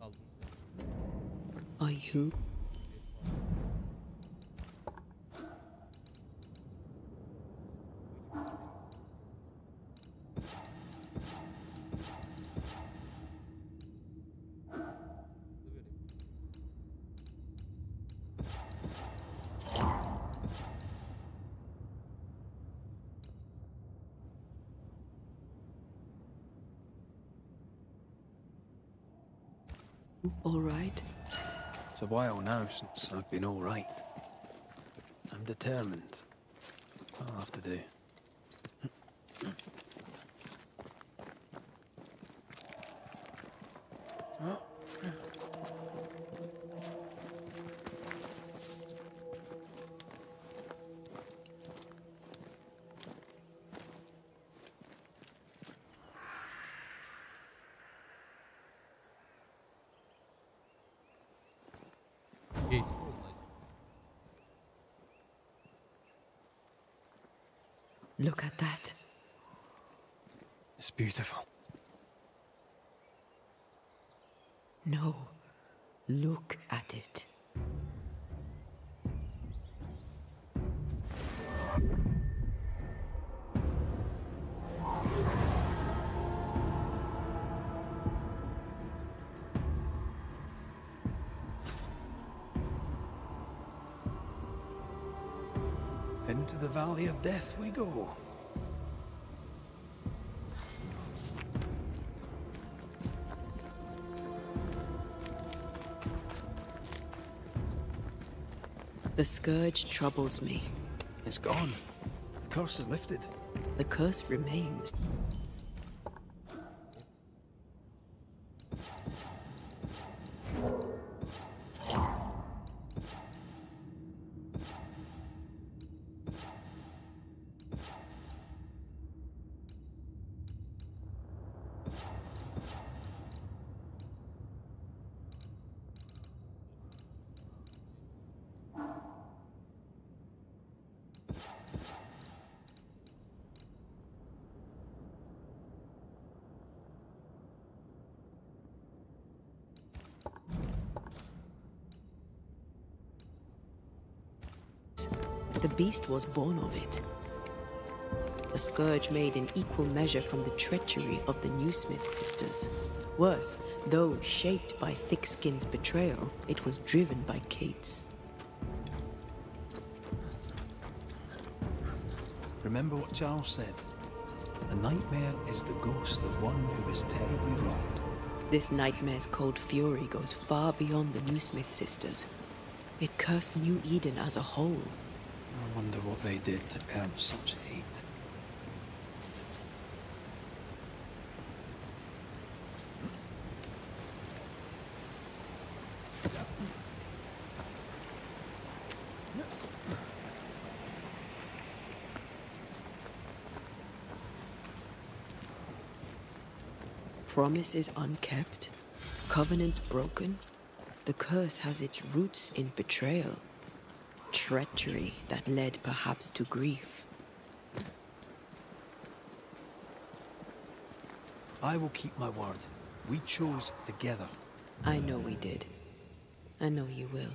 Aldım seni. Are you? All right. It's a while now since I've been all right. I'm determined. I'll have to do. Gate. Look at that. It's beautiful. No. Look at it. Into the Valley of Death we go. The scourge troubles me. It's gone. The curse is lifted. The curse remains. The beast was born of it. A scourge made in equal measure from the treachery of the Newsmith sisters. Worse, though shaped by Thickskin's betrayal, it was driven by Kate's. Remember what Charles said. A nightmare is the ghost of one who is terribly wronged. This nightmare's cold fury goes far beyond the Newsmith sisters. It cursed New Eden as a whole. I wonder what they did to earn such hate. Promises unkept, covenants broken. The curse has its roots in betrayal. Treachery that led perhaps to grief. I will keep my word. We chose together. I know we did. I know you will.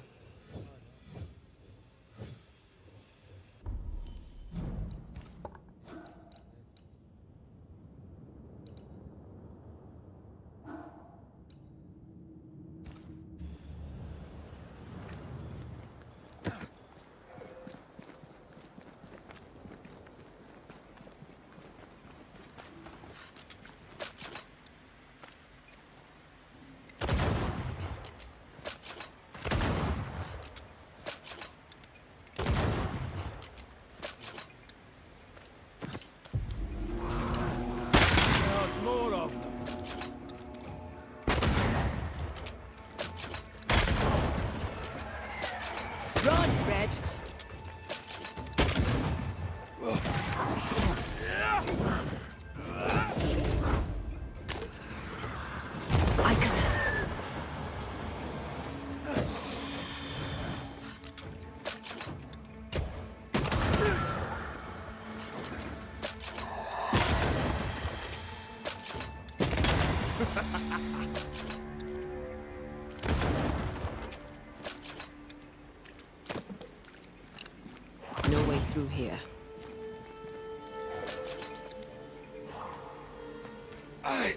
here. Aye.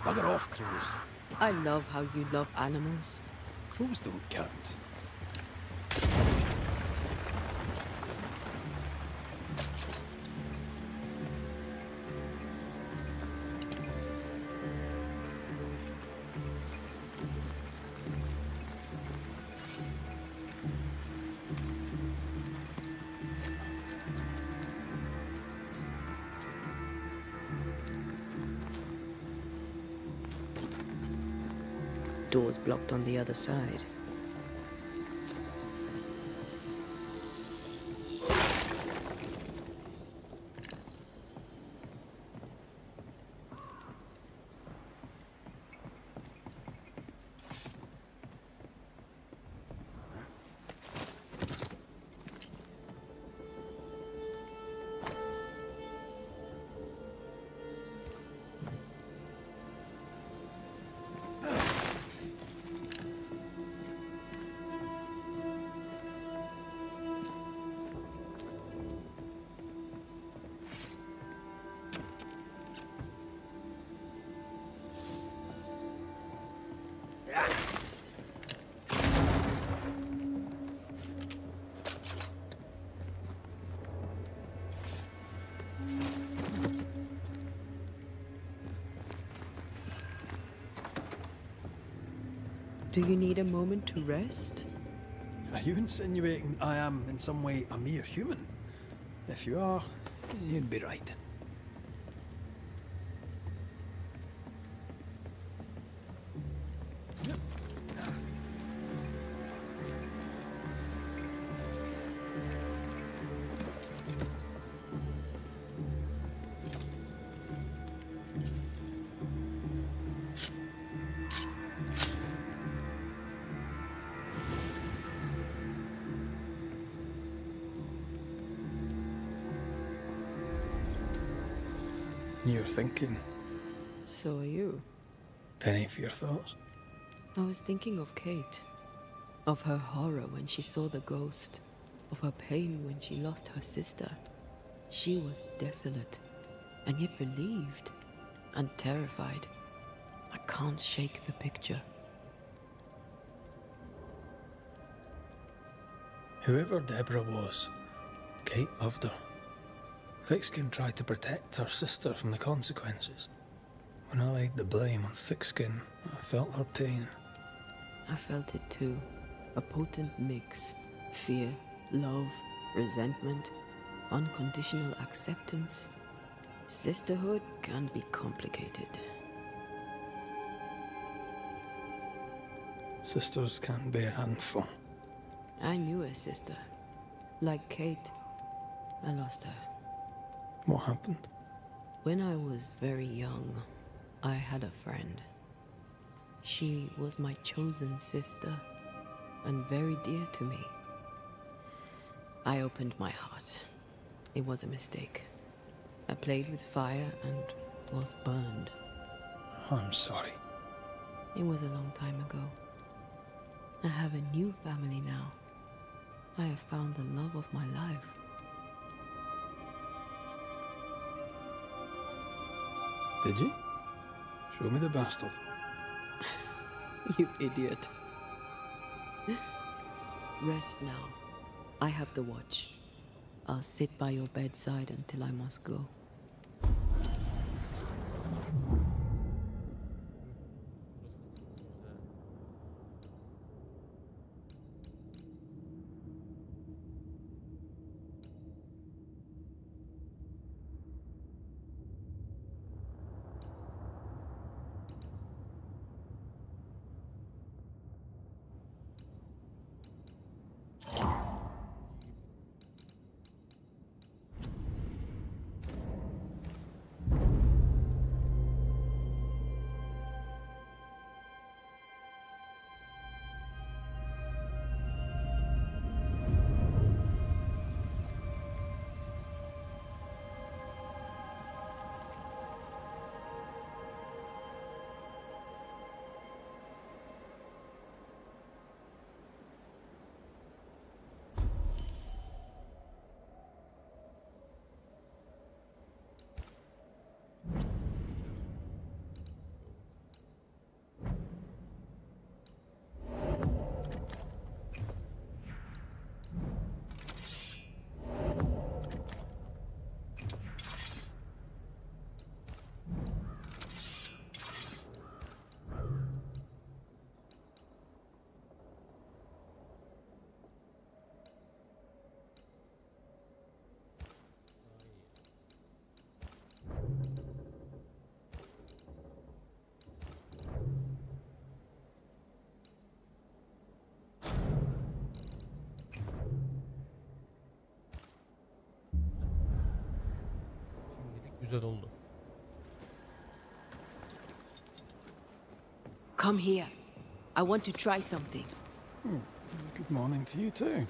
Bugger off, crows. I love how you love animals. Crows don't count. Doors blocked on the other side. Do you need a moment to rest? Are you insinuating I am in some way a mere human? If you are, you'd be right. You're thinking. So are you. Penny for your thoughts. I was thinking of Kate. Of her horror when she saw the ghost. Of her pain when she lost her sister. She was desolate, and yet relieved, and terrified. I can't shake the picture. Whoever Deborah was, Kate loved her. Thickskin tried to protect her sister from the consequences. When I laid the blame on Thickskin, I felt her pain. I felt it too. A potent mix. Fear, love, resentment, unconditional acceptance. Sisterhood can be complicated. Sisters can be a handful. I knew a sister. Like Kate, I lost her. What happened? When I was very young, I had a friend. She was my chosen sister, and very dear to me. I opened my heart. It was a mistake. I played with fire and was burned. I'm sorry. It was a long time ago. I have a new family now. I have found the love of my life. Did you? Show me the bastard. You idiot. Rest now. I have the watch. I'll sit by your bedside until I must go. güzel oldu. Come here. I want to try something. Good morning to you too.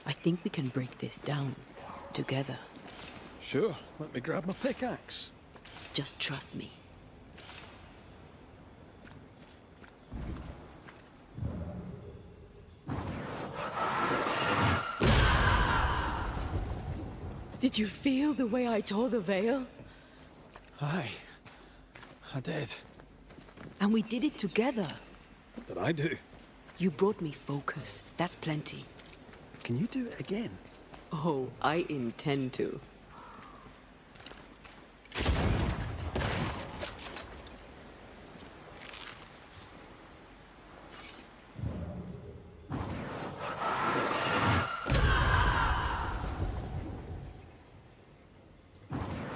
I think we can break this down together. Sure, let me grab my pickaxe. Just trust me. Did you feel the way I tore the veil? Aye, I did. And we did it together. What did I do? You brought me focus. That's plenty. Can you do it again? Oh, I intend to.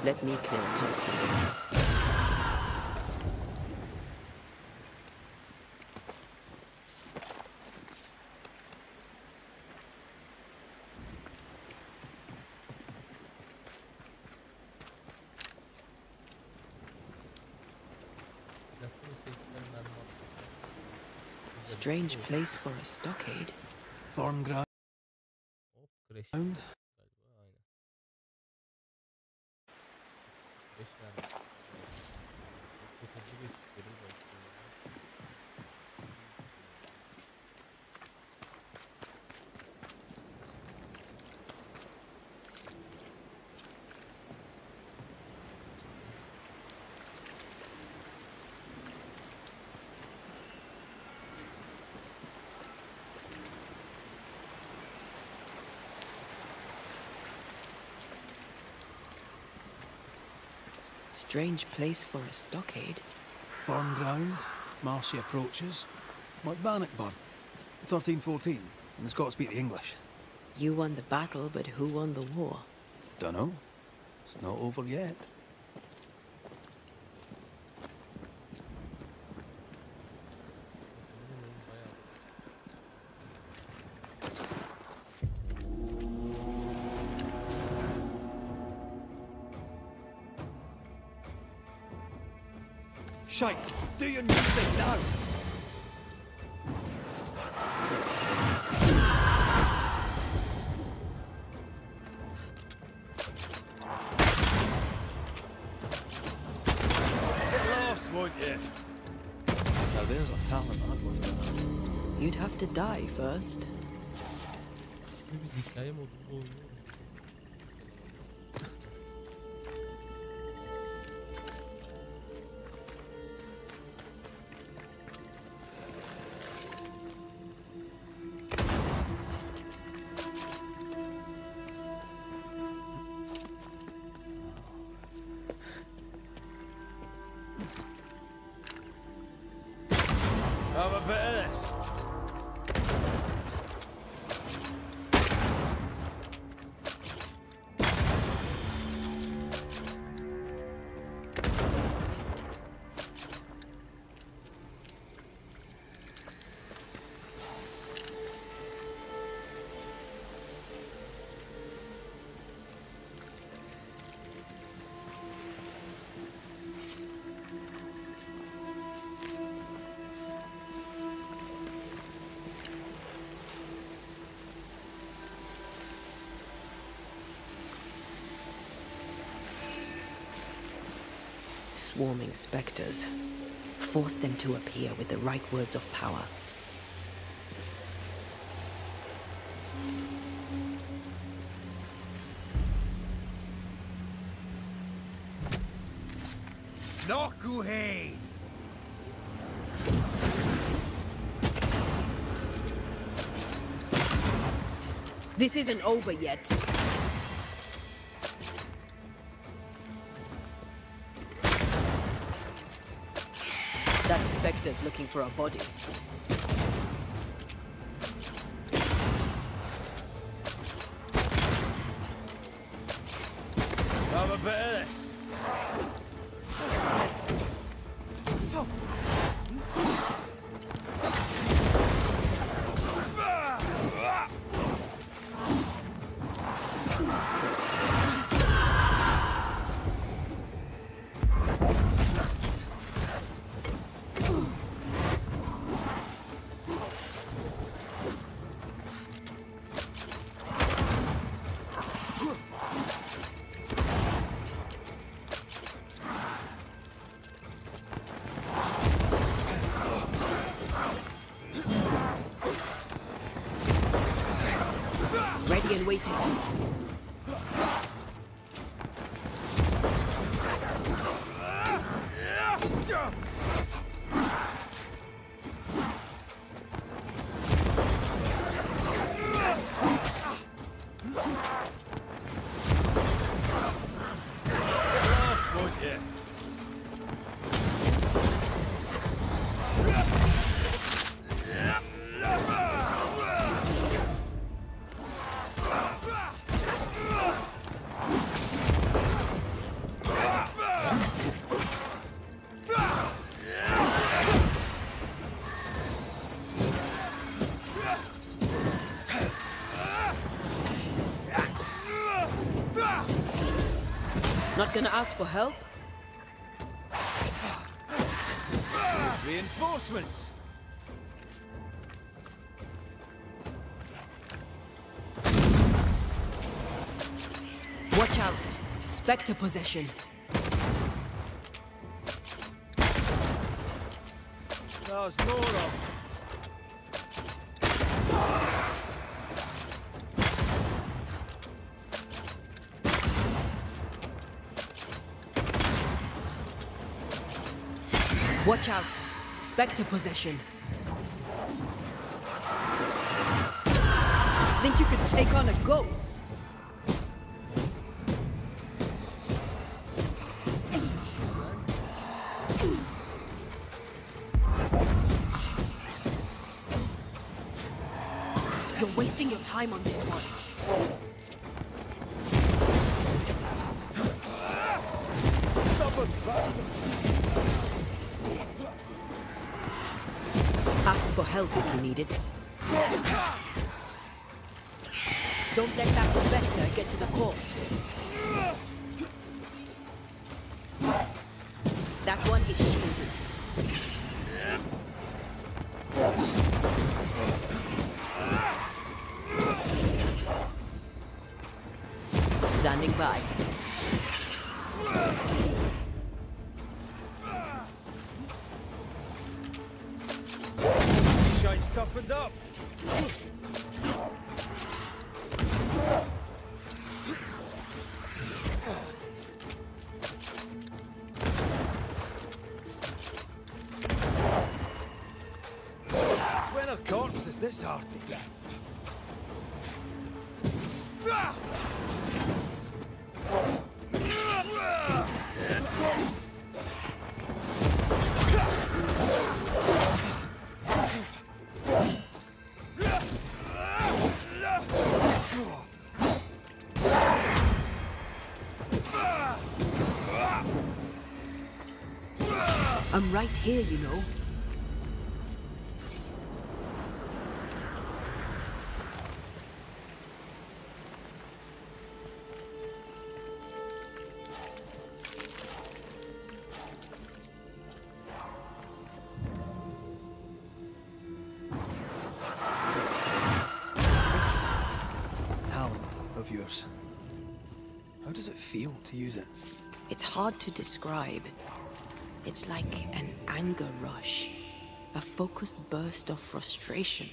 Let me clear a path for you. Strange place for a stockade. Farm ground. Hop crash. Galiba aynen. Crash vermiş. Çok hızlı geçtikleri belki. Strange place for a stockade. Farm ground, marshy approaches. Like Bannockburn, 1314, and the Scots speak the English. You won the battle, but who won the war? Dunno. It's not over yet. Shite! Do your new thing now! Get lost, won't you? Now there's a talent that was. You'd have to die first. Bu biz hikaye modunda oynuyoruz. Have a bit of this. Swarming specters. Force them to appear with the right words of power. Nokuhei! This isn't over yet. That specter's looking for a body. ready and waiting. Not gonna ask for help? Reinforcements! Watch out. Spectre possession. There's more of them. Watch out. Spectre possession. Think you could take on a ghost? You're wasting your time on this one. Stubborn bastard! Ask for help if you need it. Don't let that Spectre get to the corpse. That one is shielded. Standing by. Shine toughened up! When a corpse is this hearty? I'm right here, you know. Talent of yours. How does it feel to use it? It's hard to describe. It's like an anger rush, a focused burst of frustration.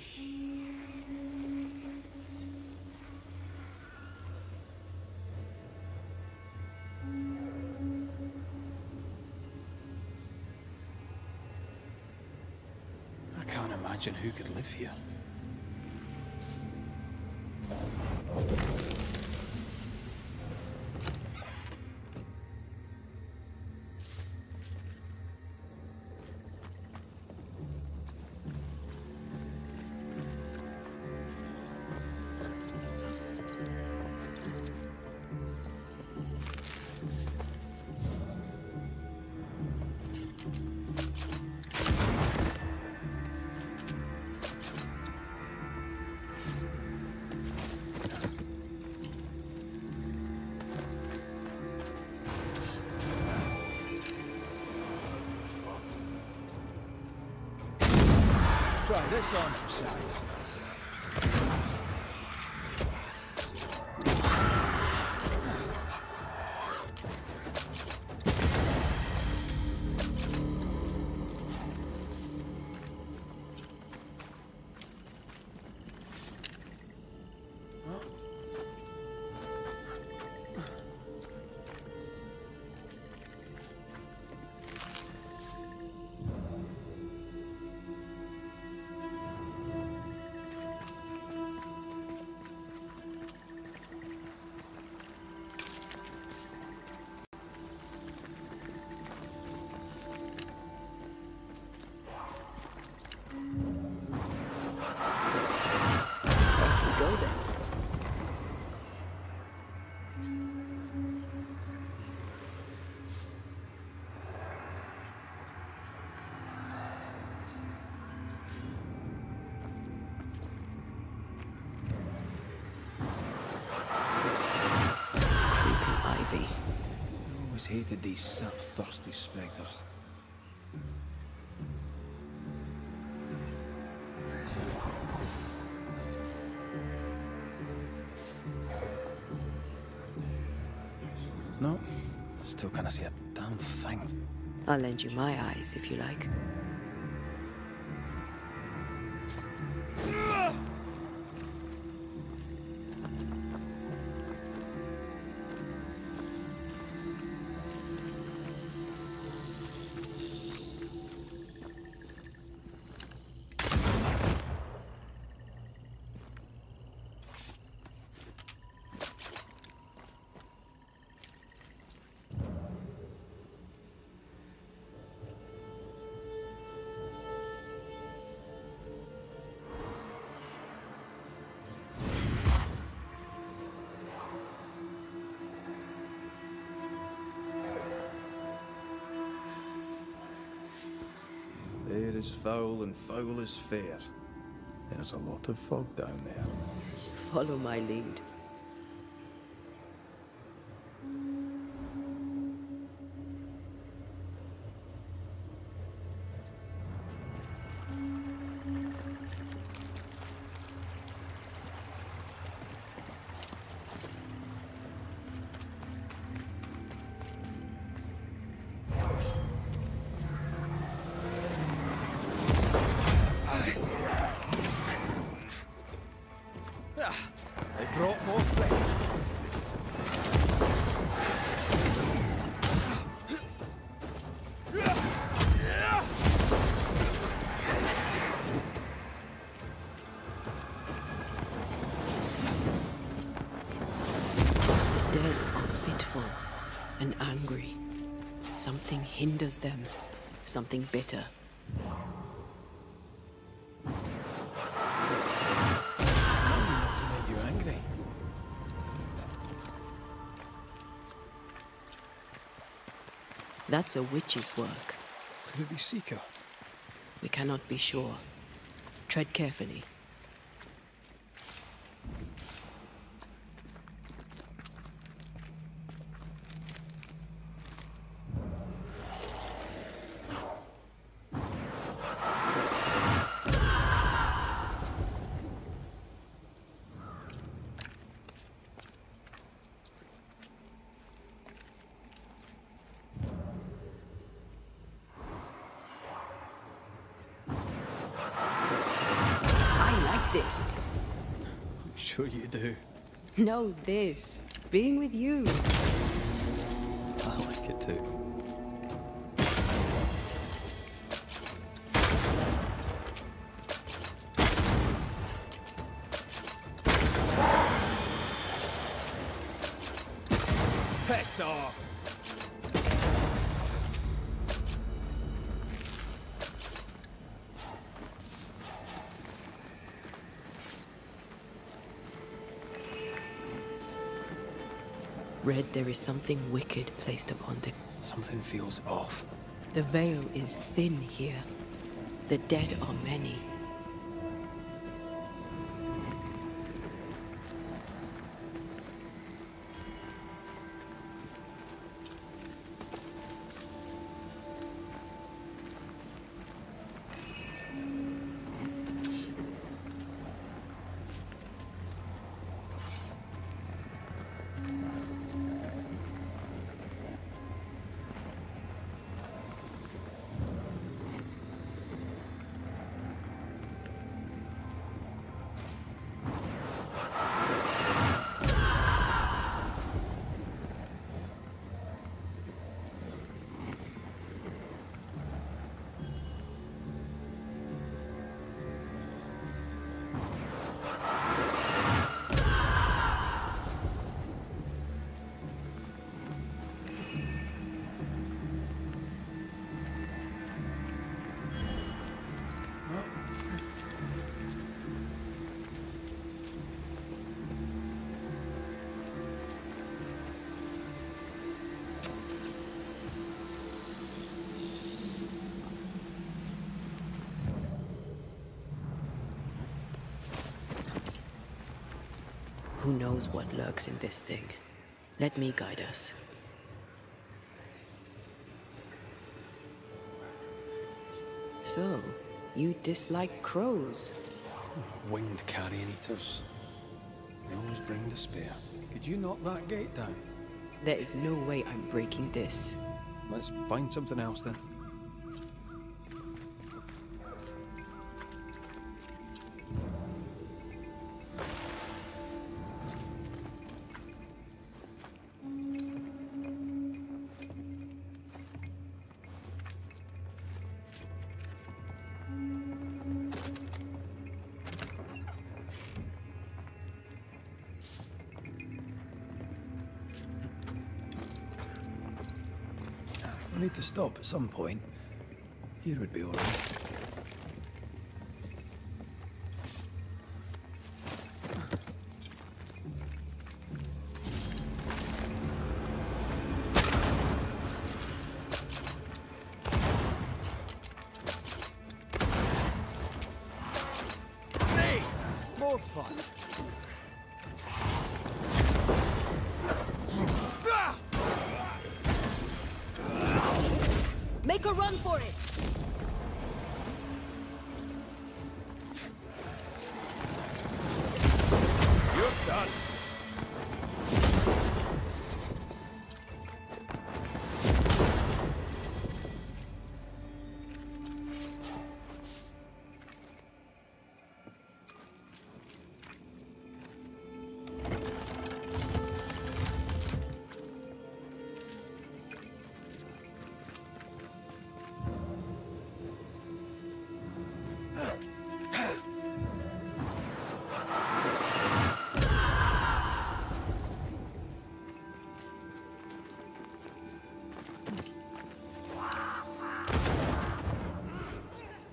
I can't imagine who could live here. Try this on for size. hated these sap-thirsty spectres. No, still can't see a damn thing. I'll lend you my eyes if you like. Air is foul and foul is fair. There's a lot of fog down there. Follow my lead. They brought more friends. The dead are fitful and angry. Something hinders them. Something bitter. To make you angry. That's a witch's work. Could it be Seeker? We cannot be sure. Tread carefully. This. I'm sure you do. No, this. Being with you. I like it too. Piss off! Red, there is something wicked placed upon them. Something feels off. The veil is thin here. The dead are many. Who knows what lurks in this thing? Let me guide us. So, you dislike crows? Winged carrion eaters. They always bring despair. Could you knock that gate down? There is no way I'm breaking this. Let's find something else then. We need to stop at some point. Here would be all right. Hey! More fun. Make a run for it! You're done.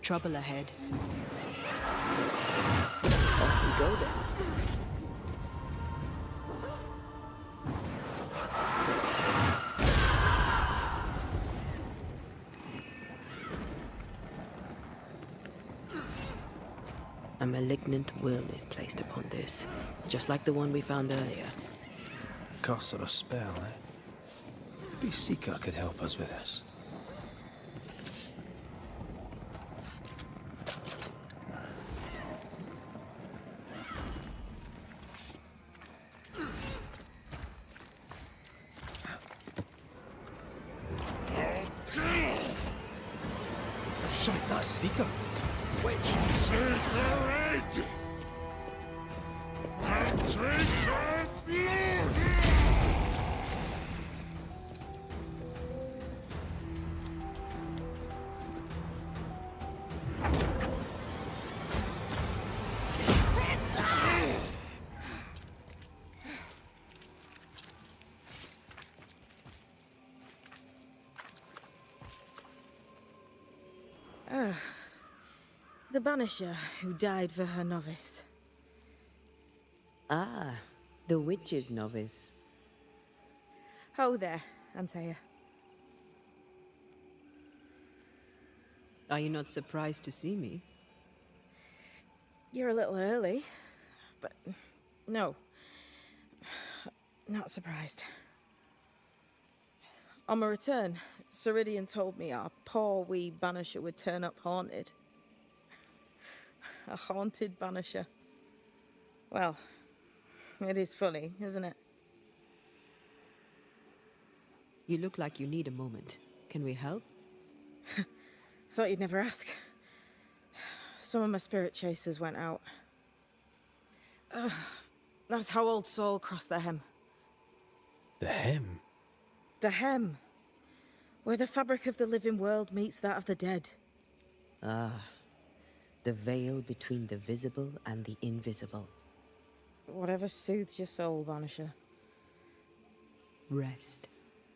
Trouble ahead. Off we go then. A malignant will is placed upon this, just like the one we found earlier. Curse or a spell, eh? Maybe Seeker could help us with this. Shite, that's Seeker. Witch. Take her head! And take her blood! The Banisher who died for her novice. Ah, the witch's novice. Ho there, Antea. Are you not surprised to see me? You're a little early, but no, not surprised. On my return, Ceridian told me our poor wee Banisher would turn up haunted. A haunted Banisher. Well, it is funny, isn't it? You look like you need a moment. Can we help? Thought you'd never ask. Some of my spirit chasers went out. That's how Old Saul crossed the Hem. The Hem? The Hem. Where the fabric of the living world meets that of the dead. Ah, the veil between the visible and the invisible. Whatever soothes your soul, Vanisher. Rest.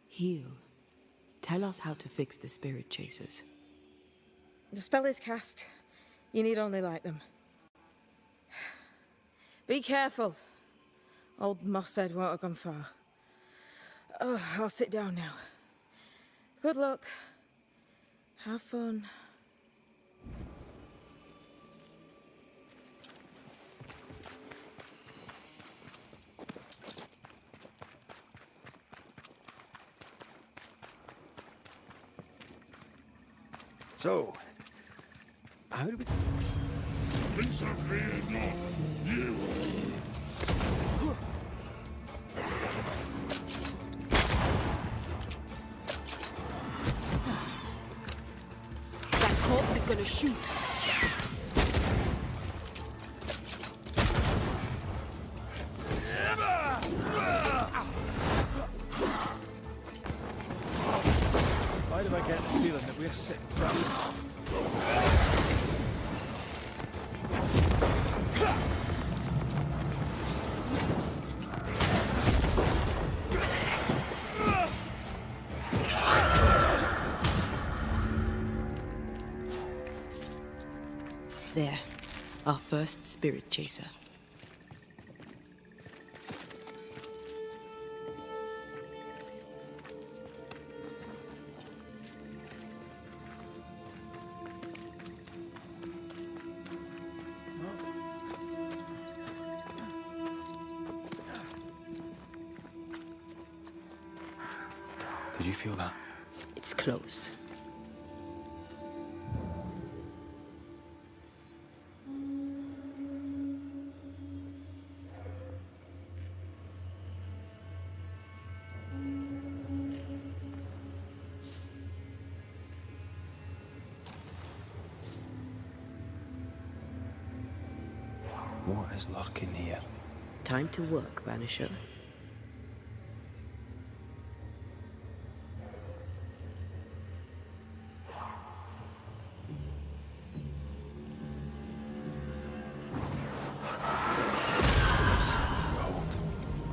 Heal. Tell us how to fix the spirit chasers. The spell is cast. You need only light them. Be careful. Old Mosshead won't have gone far. Oh, I'll sit down now. Good luck. Have fun. So, How do we... Interfere not, you! That corpse is gonna shoot. Why do I get the feeling that we're sitting ducks? There, our first spirit chaser. Did you feel that? It's close. What is lurking here? Time to work, Vanisher.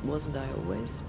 Wasn't I always?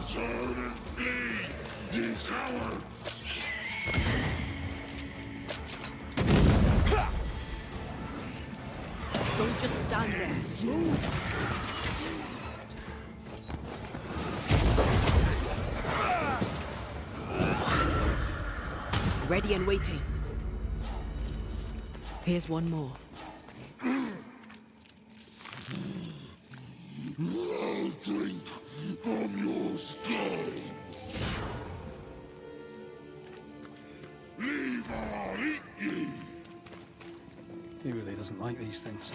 Turn and flee, ye cowards! Don't just stand there. Ready and waiting. Here's one more. I'll drink from your skull! Leave or I'll eat ye! He really doesn't like these things.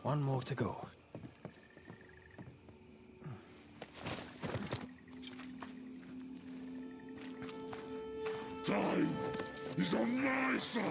One more to go. is on my side.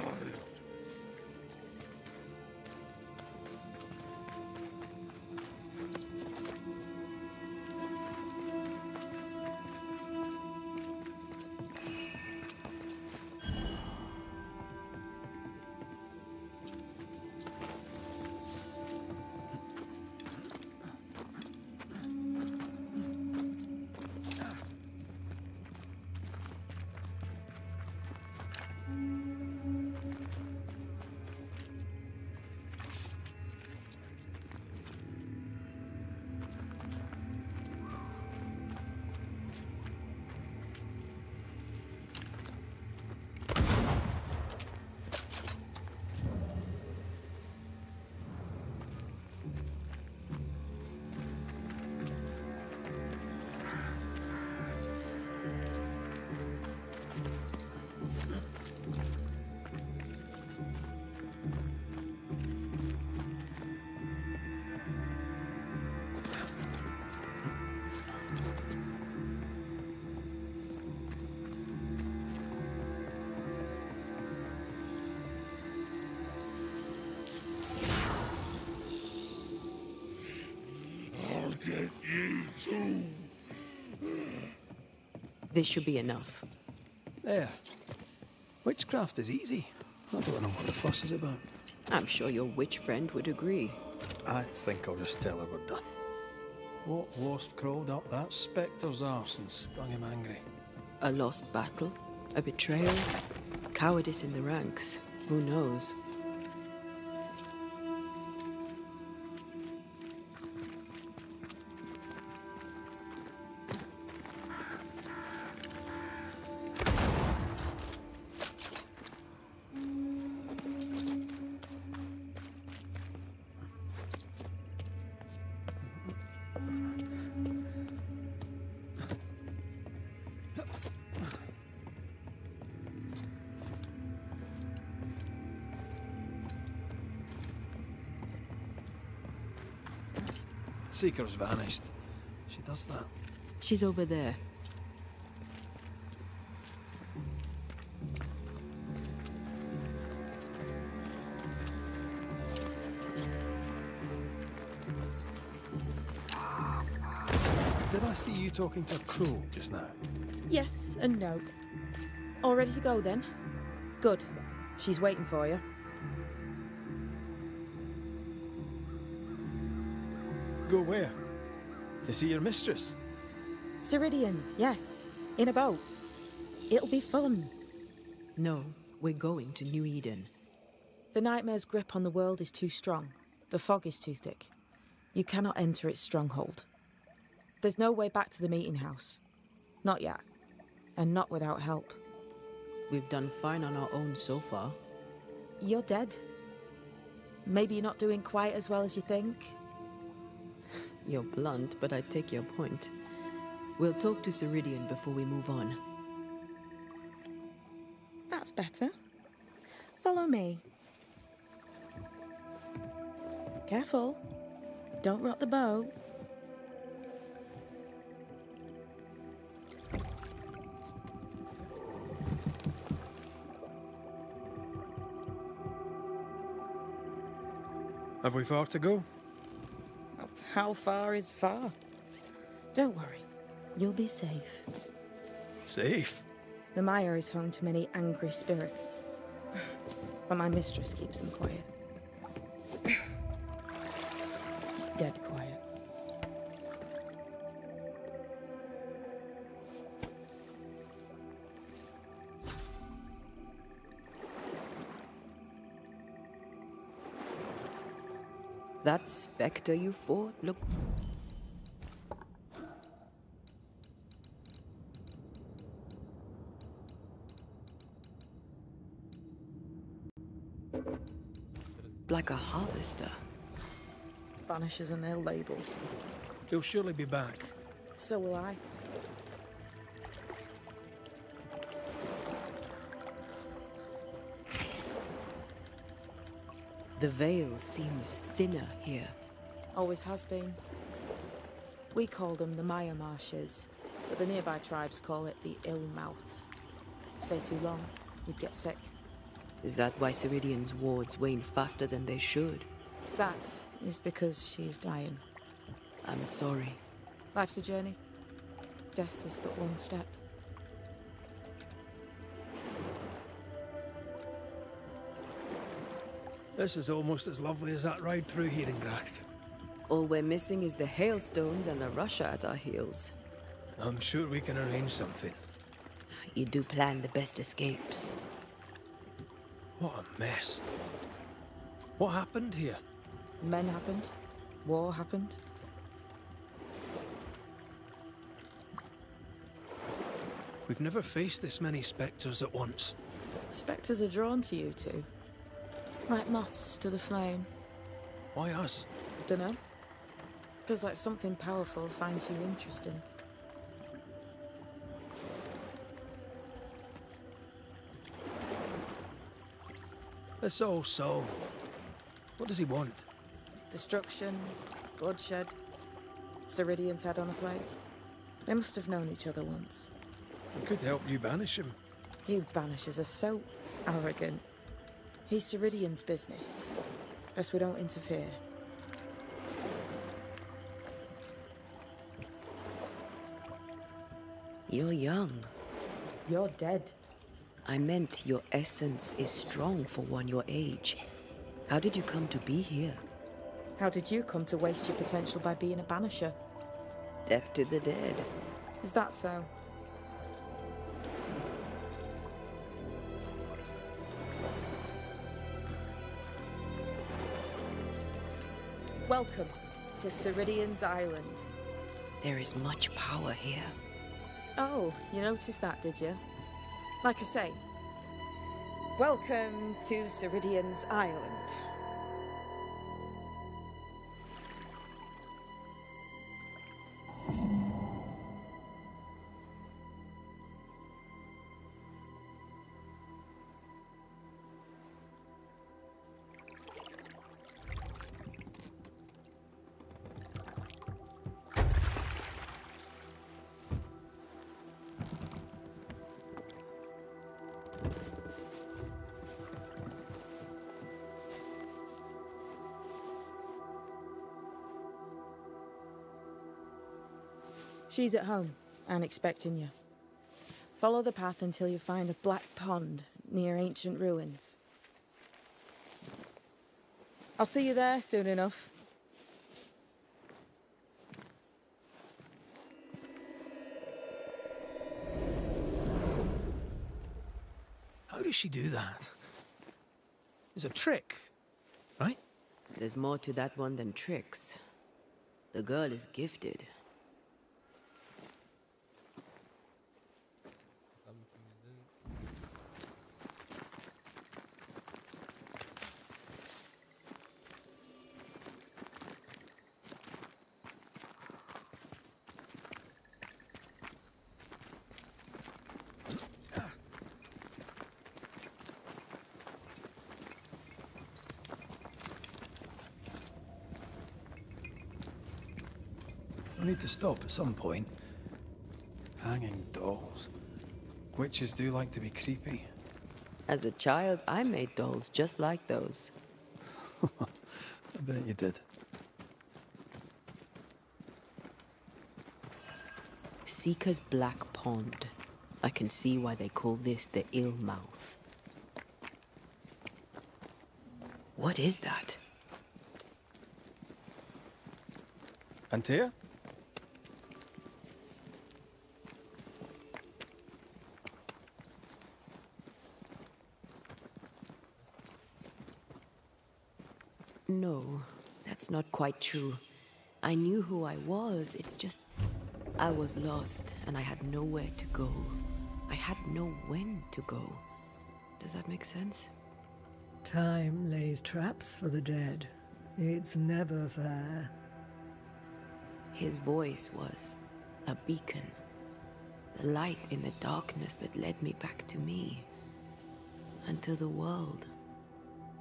I'll get you too. This should be enough. There. Witchcraft is easy. I don't know what the fuss is about. I'm sure your witch friend would agree. I think I'll just tell her we're done. What wasp crawled up that spectre's arse and stung him angry? A lost battle? A betrayal? Cowardice in the ranks? Who knows? Seeker's vanished. She does that. She's over there. Did I see you talking to a crow just now? Yes and no. All ready to go then? Good. She's waiting for you. Go where? To see your mistress? Ceridian, yes. In a boat. It'll be fun. No, we're going to New Eden. The nightmare's grip on the world is too strong. The fog is too thick. You cannot enter its stronghold. There's no way back to the meeting house. Not yet. And not without help. We've done fine on our own so far. You're dead. Maybe you're not doing quite as well as you think. You're blunt, but I take your point. We'll talk to Ceridian before we move on. That's better. Follow me. Careful. Don't rock the boat. Have we far to go? How far is far? Don't worry. You'll be safe. Safe? The mire is home to many angry spirits. But my mistress keeps them quiet. Dead quiet. That spectre you fought, look... like a harvester. Banishers and their labels. He'll surely be back. So will I. The veil seems thinner here. Always has been. We call them the Maya Marshes, but the nearby tribes call it the Ill Mouth. Stay too long, you'd get sick. Is that why Ceridian's wards wane faster than they should? That is because she's dying. I'm sorry. Life's a journey. Death is but one step. This is almost as lovely as that ride through Herengracht. All we're missing is the hailstones and the Russia at our heels. I'm sure we can arrange something. You do plan the best escapes. What a mess. What happened here? Men happened. War happened. We've never faced this many spectres at once. Spectres are drawn to you two. Like moths to the flame. Why us? Dunno. Feels like something powerful finds you interesting. This old soul. What does he want? Destruction, bloodshed. Ceridian's head on a plate. They must have known each other once. I could help you banish him. You banishers are so arrogant. He's Ceridian's business. Best we don't interfere. You're young. You're dead. I meant your essence is strong for one your age. How did you come to be here? How did you come to waste your potential by being a banisher? Death to the dead. Is that so? Welcome to Ceridian's Island. There is much power here. Oh, you noticed that, did you? Like I say, welcome to Ceridian's Island. She's at home and expecting you. Follow the path until you find a black pond near ancient ruins. I'll see you there soon enough. How does she do that? It's a trick, right? There's more to that one than tricks. The girl is gifted. I need to stop at some point. Hanging dolls. Witches do like to be creepy. As a child, I made dolls just like those. I bet you did. Seeker's Black Pond. I can see why they call this the Ill Mouth. What is that? Antea? No, that's not quite true. I knew who I was, it's just... I was lost, and I had nowhere to go. I had no when to go. Does that make sense? Time lays traps for the dead. It's never fair. His voice was a beacon. The light in the darkness that led me back to me. And to the world.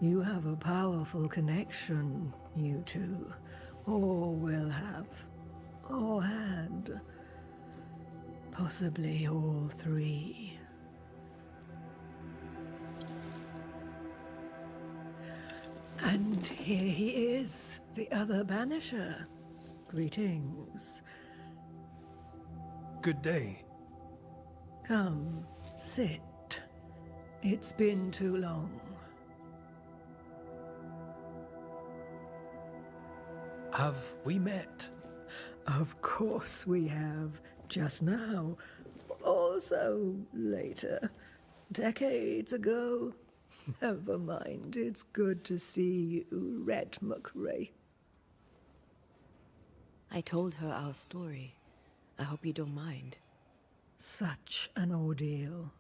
You have a powerful connection, you two. Or will have. Or had. Possibly all three. Here he is, the other banisher. Greetings. Good day. Come, sit. It's been too long. Have we met? Of course we have. Just now. Also later. Decades ago. Never mind. It's good to see you, Red McRae. I told her our story. I hope you don't mind. Such an ordeal.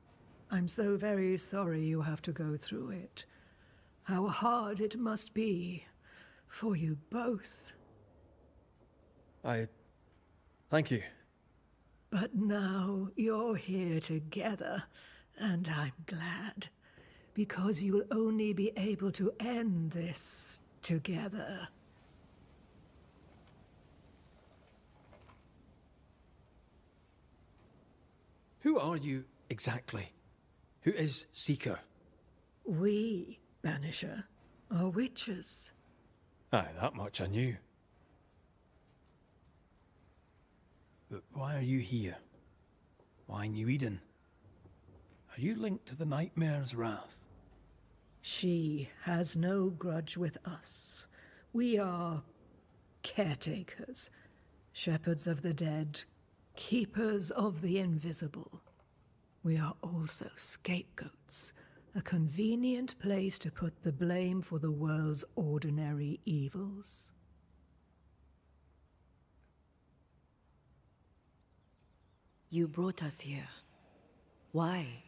I'm so very sorry you have to go through it. How hard it must be for you both. Thank you. But now you're here together, and I'm glad. Because you'll only be able to end this together. Who are you exactly? Who is Seeker? We, Banisher, are witches. Aye, that much I knew. But why are you here? Why New Eden? Are you linked to the Nightmare's wrath? She has no grudge with us. We are caretakers, shepherds of the dead, keepers of the invisible. We are also scapegoats, a convenient place to put the blame for the world's ordinary evils. You brought us here. Why?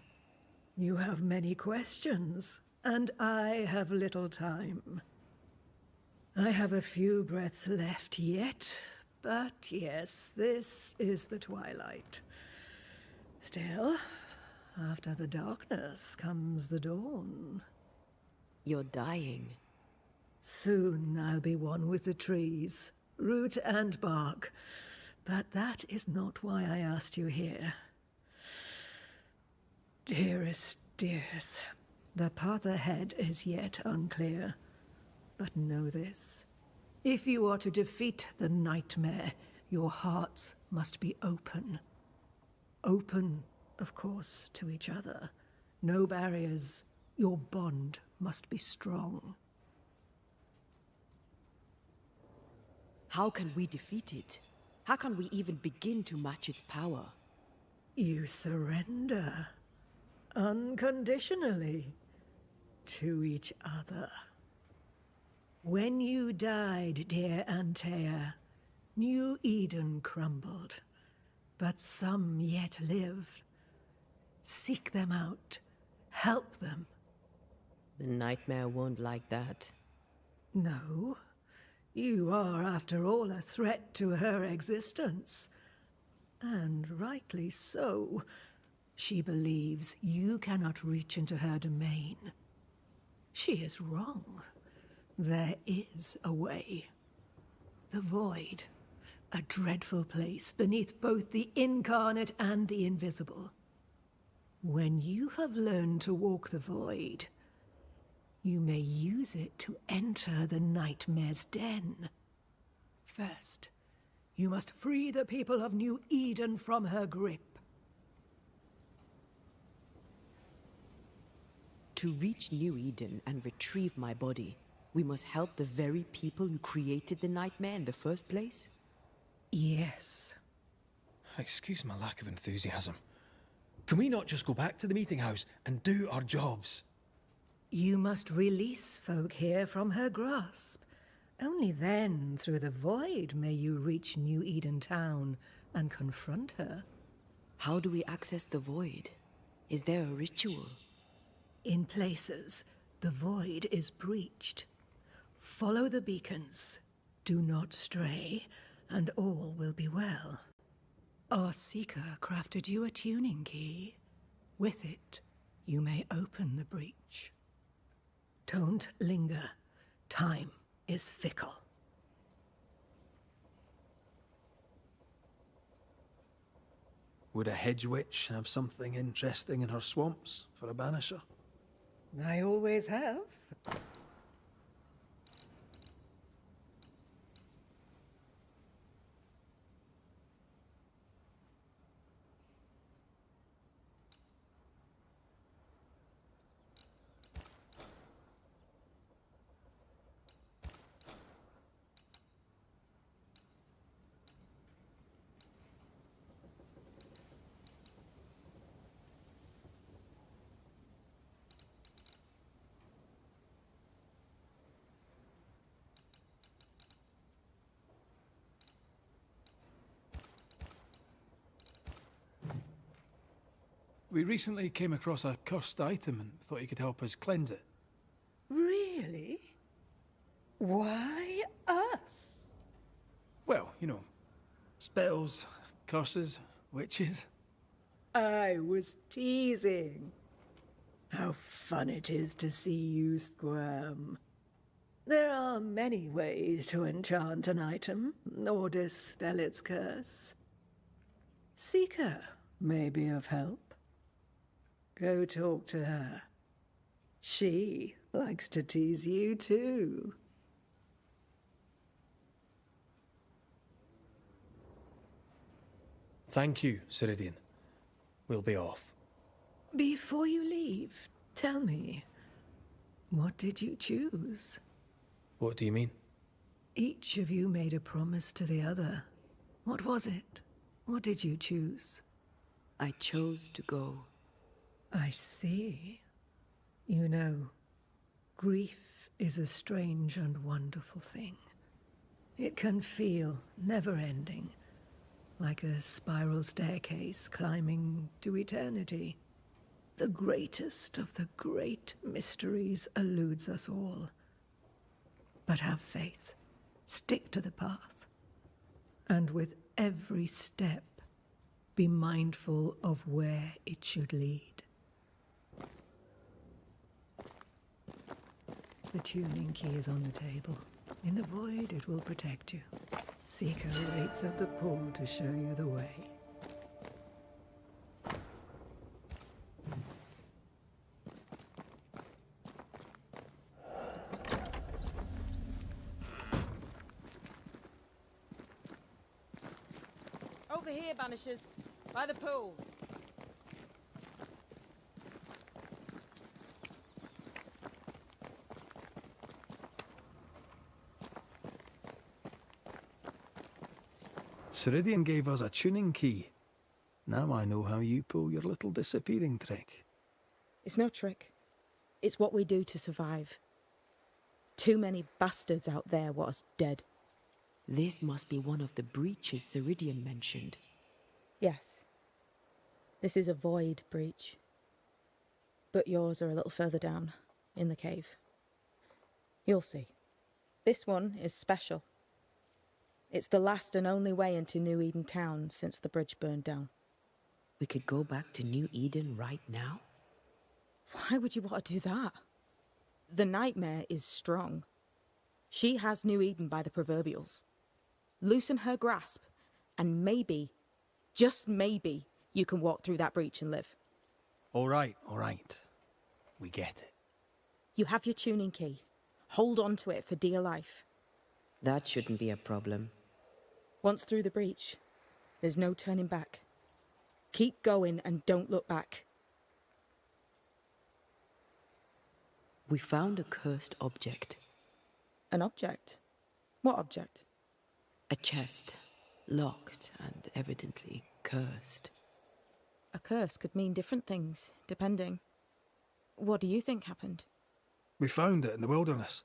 You have many questions, and I have little time. I have a few breaths left yet, but yes, this is the twilight. Still, after the darkness comes the dawn. You're dying. Soon I'll be one with the trees, root and bark. But that is not why I asked you here. Dearest dears, the path ahead is yet unclear. But know this. If you are to defeat the Nightmare, your hearts must be open. Open, of course, to each other. No barriers. Your bond must be strong. How can we defeat it? How can we even begin to match its power? You surrender. Unconditionally. To each other. When you died, dear Antea, New Eden crumbled. But some yet live. Seek them out. Help them. The Nightmare won't like that. No. You are, after all, a threat to her existence. And rightly so. She believes you cannot reach into her domain. She is wrong. There is a way. The Void. A dreadful place beneath both the incarnate and the invisible. When you have learned to walk the Void, you may use it to enter the Nightmare's den. First, you must free the people of New Eden from her grip. To reach New Eden and retrieve my body, we must help the very people who created the Nightmare in the first place? Yes. Excuse my lack of enthusiasm. Can we not just go back to the meeting house and do our jobs? You must release folk here from her grasp. Only then, through the Void, may you reach New Eden Town and confront her. How do we access the Void? Is there a ritual? In places, the Void is breached. Follow the beacons. Do not stray, and all will be well. Our Seeker crafted you a tuning key. With it, you may open the breach. Don't linger. Time is fickle. Would a hedge witch have something interesting in her swamps for a banisher? I always have. We recently came across a cursed item and thought you could help us cleanse it. Really? Why us? Well, you know, spells, curses, witches. I was teasing. How fun it is to see you squirm. There are many ways to enchant an item or dispel its curse. Seeker may be of help. Go talk to her. She likes to tease you too. Thank you, Ceridian. We'll be off. Before you leave, tell me, what did you choose? What do you mean? Each of you made a promise to the other. What was it? What did you choose? I chose to go. I see. You know, grief is a strange and wonderful thing. It can feel never-ending, like a spiral staircase climbing to eternity. The greatest of the great mysteries eludes us all. But have faith. Stick to the path. And with every step, be mindful of where it should lead. The tuning key is on the table. In the void, it will protect you. Seeker waits at the pool to show you the way. Over here, Banishers. By the pool. Ceridian gave us a tuning key. Now I know how you pull your little disappearing trick. It's no trick. It's what we do to survive. Too many bastards out there want us dead. This must be one of the breaches Ceridian mentioned. Yes. This is a void breach. But yours are a little further down, in the cave. You'll see. This one is special. It's the last and only way into New Eden town since the bridge burned down. We could go back to New Eden right now? Why would you want to do that? The nightmare is strong. She has New Eden by the proverbials. Loosen her grasp, and maybe, just maybe, you can walk through that breach and live. All right. We get it. You have your tuning key. Hold on to it for dear life. That shouldn't be a problem. Once through the breach, there's no turning back. Keep going and don't look back. We found a cursed object. An object? What object? A chest, locked and evidently cursed. A curse could mean different things, depending. What do you think happened? We found it in the wilderness.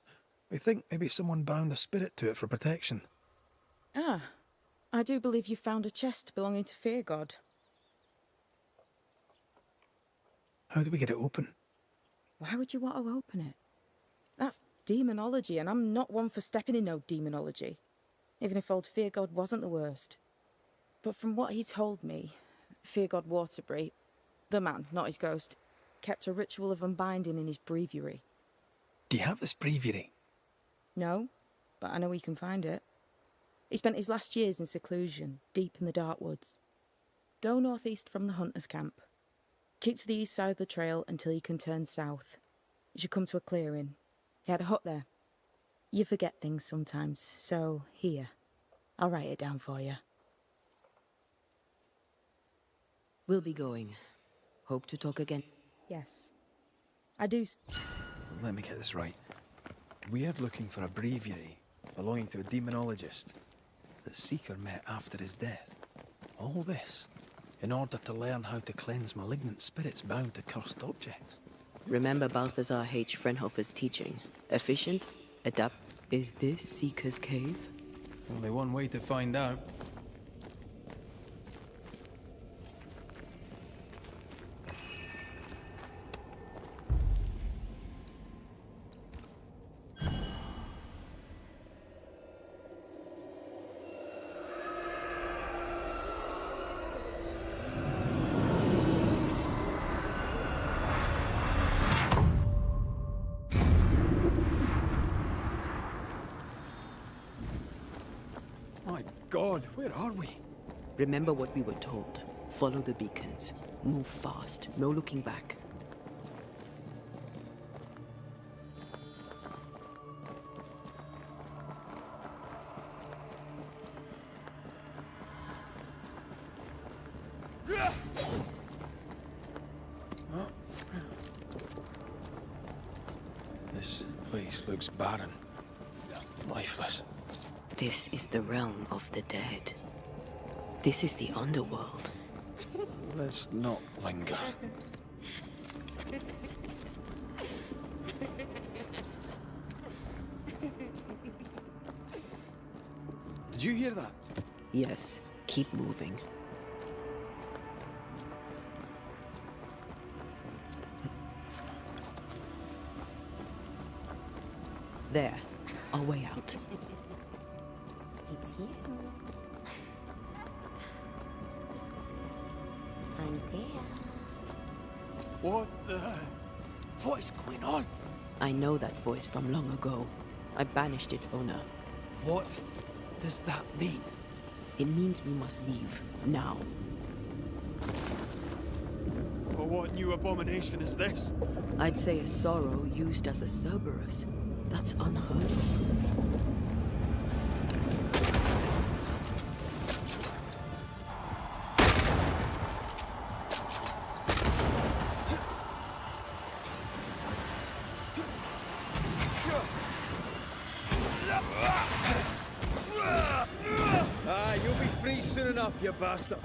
We think maybe someone bound a spirit to it for protection. Ah, I do believe you found a chest belonging to Fear God. How do we get it open? Why would you want to open it? That's demonology, and I'm not one for stepping in no demonology. Even if old Fear God wasn't the worst. But from what he told me, Fear God Waterbury, the man, not his ghost, kept a ritual of unbinding in his breviary. Do you have this breviary? No, but I know he can find it. He spent his last years in seclusion, deep in the dark woods. Go northeast from the hunter's camp. Keep to the east side of the trail until you can turn south. You should come to a clearing. He had a hut there. You forget things sometimes, so here. I'll write it down for you. We'll be going. Hope to talk again. Yes. I do. Let me get this right. We're looking for a breviary belonging to a demonologist that Seeker met after his death. All this in order to learn how to cleanse malignant spirits bound to cursed objects. Remember Balthazar H. Frenhofer's teaching. Efficient, adapt. Is this Seeker's cave? Only one way to find out. God, where are we? Remember what we were told. Follow the beacons. Move fast. No looking back. This place looks barren. Lifeless. This is the realm of the dead. This is the underworld. Let's not linger. Did you hear that? Yes, keep moving. There, our way out. It's you. I'm there. What is going on? I know that voice from long ago. I banished its owner. What does that mean? It means we must leave, now. Well, what new abomination is this? I'd say a sorrow used as a Cerberus. That's unheard of. You'll be free soon enough, you bastard.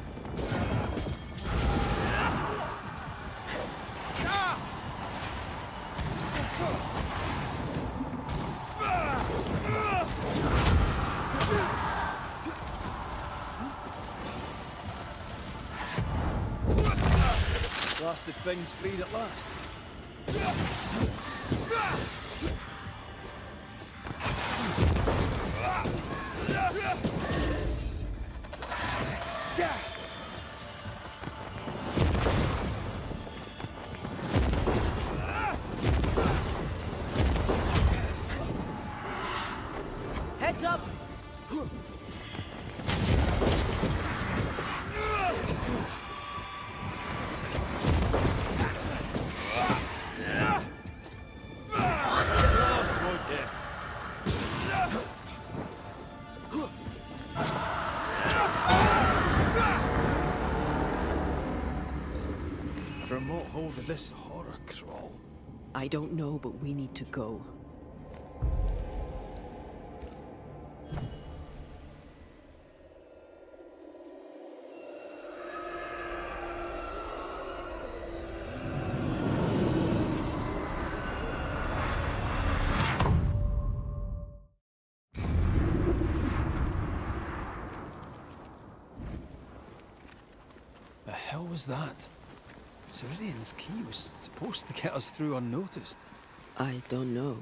Blasted thing's freed at last. Heads up! From what hold of this horror crawl? I don't know, but we need to go. The hell was that? Ceridian's key was supposed to get us through unnoticed. I don't know.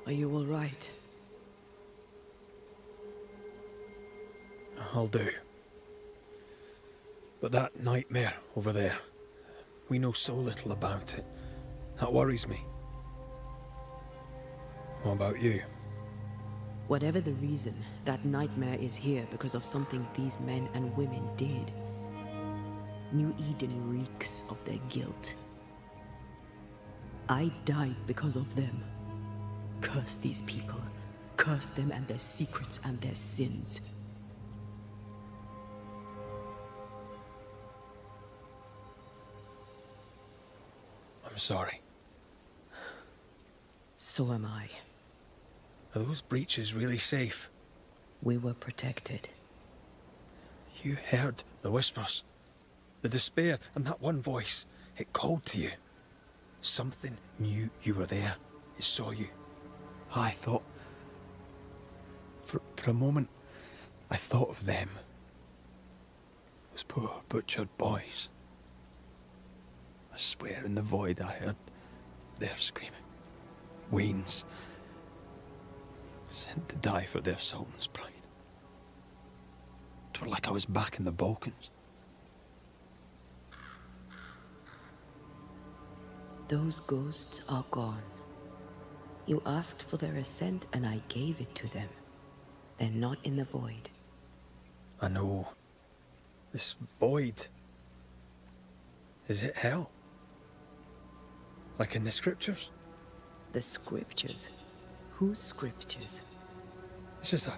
Are you all right? I'll do. But that nightmare over there, we know so little about it. That worries me. What about you? Whatever the reason, that nightmare is here because of something these men and women did. New Eden reeks of their guilt. I died because of them. Curse these people. Curse them and their secrets and their sins. I'm sorry. So am I. Are those breaches really safe? We were protected. You heard the whispers, the despair, and that one voice. It called to you. Something knew you were there. It saw you. I thought... For a moment, I thought of them. Those poor butchered boys. I swear in the void I heard their screaming. Wains. Sent to die for their sultan's pride. 'Twere like I was back in the Balkans. Those ghosts are gone. You asked for their ascent and I gave it to them. They're not in the void. I know. This void. Is it hell? Like in the scriptures? The scriptures? Whose scriptures? It's just a...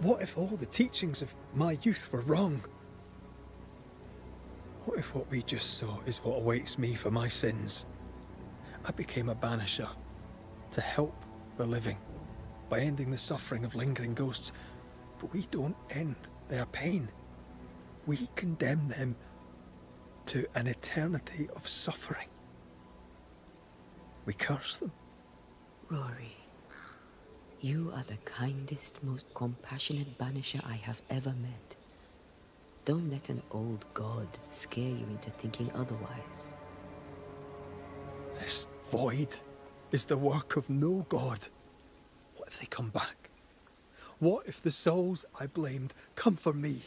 What if all the teachings of my youth were wrong? What if what we just saw is what awaits me for my sins? I became a banisher to help the living by ending the suffering of lingering ghosts. But we don't end their pain. We condemn them to an eternity of suffering. We curse them. Rory, you are the kindest, most compassionate banisher I have ever met. Don't let an old god scare you into thinking otherwise. This void is the work of no god. What if they come back? What if the souls I blamed come for me?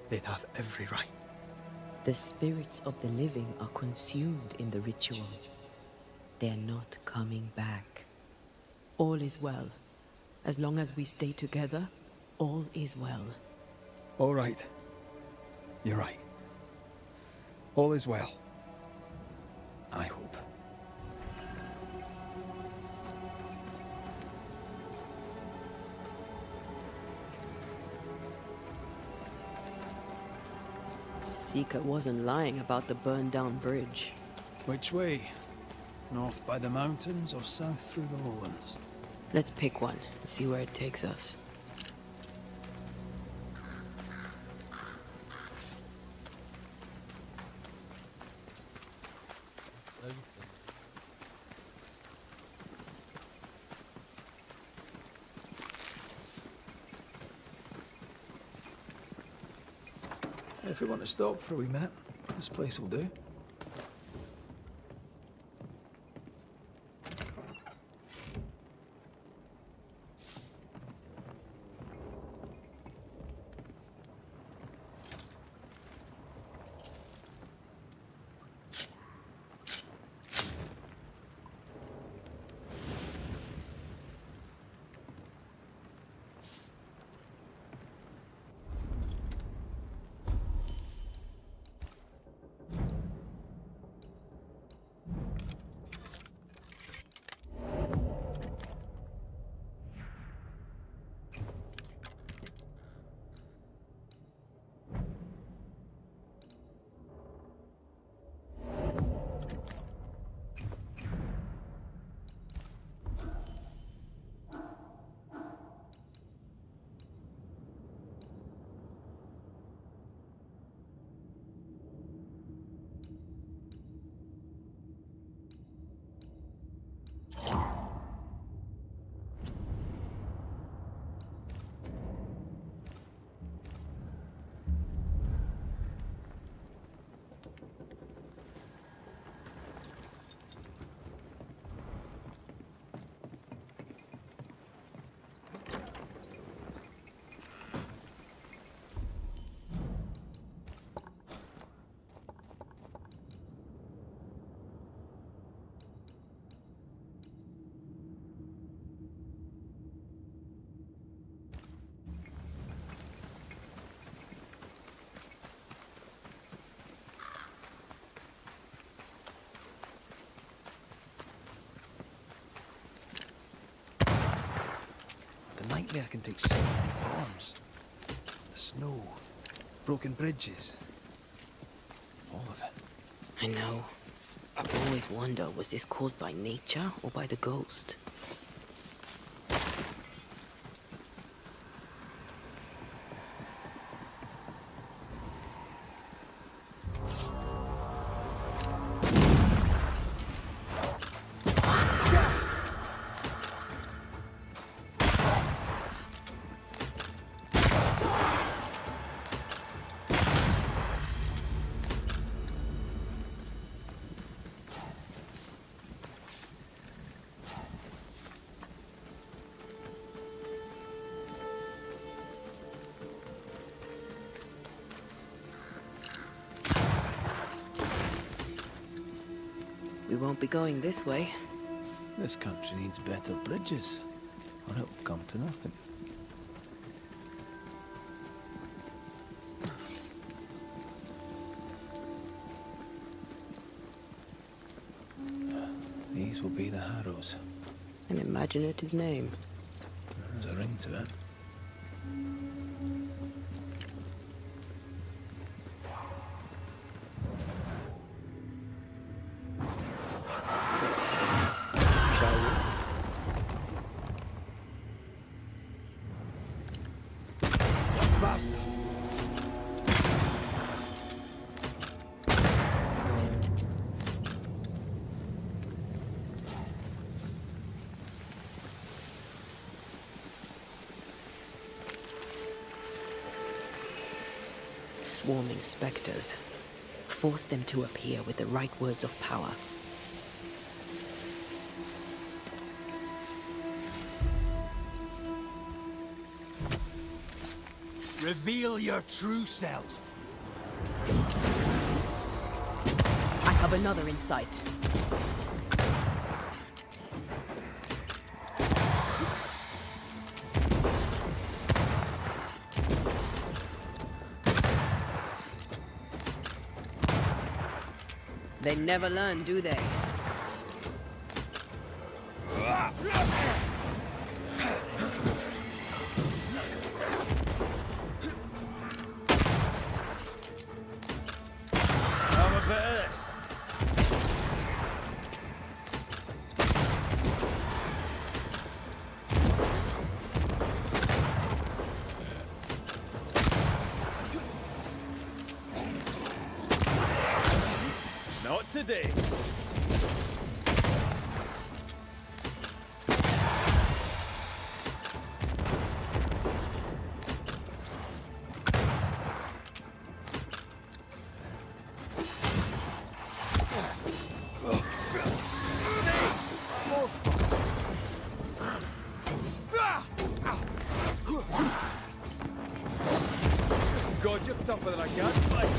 They'd have every right. The spirits of the living are consumed in the ritual. They're not coming back. All is well. As long as we stay together, all is well. All right. You're right. All is well. I hope. Seeker wasn't lying about the burned-down bridge. Which way? North by the mountains or south through the lowlands? Let's pick one and see where it takes us. If we want to stop for a wee minute, this place will do. nightmare can take so many forms. The snow, broken bridges, all of it. I know. I always wonder, was this caused by nature or by the ghost? We won't be going this way. This country needs better bridges, or it'll come to nothing. These will be the Harrows. An imaginative name. There's a ring to it. Swarming specters. Force them to appear with the right words of power. Reveal your true self. I have another insight. They never learn, do they? Have a bit of this. Not today. God, you're tougher than I can fight.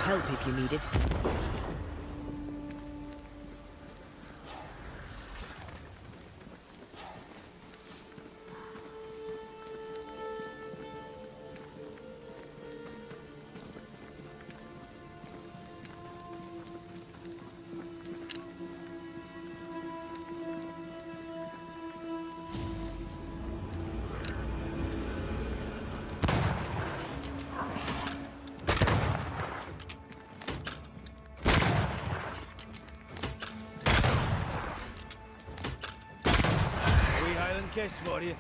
Help if you need it. Kiss for you.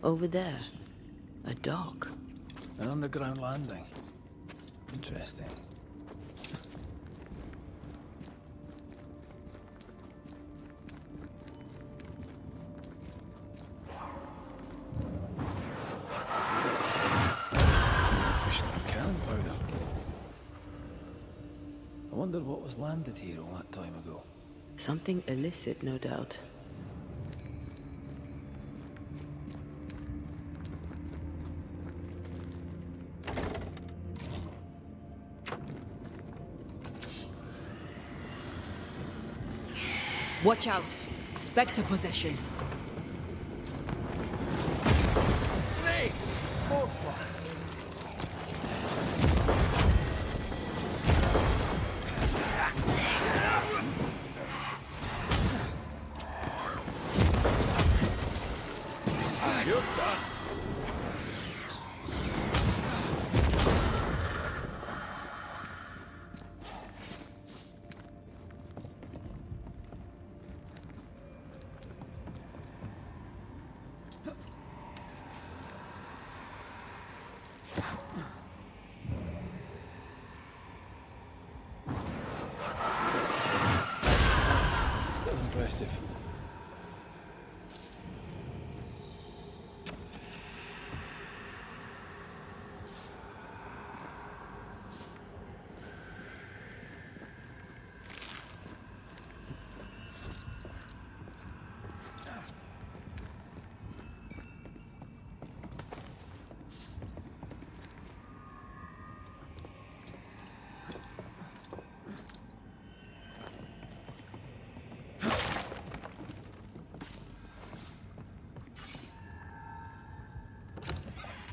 Over there, a dock. An underground landing. Interesting. Official cannon powder. I wonder what was landed here all that time ago. Something illicit, no doubt. Watch out! Spectre possession! Grenade! Both fly. You're done. Still impressive.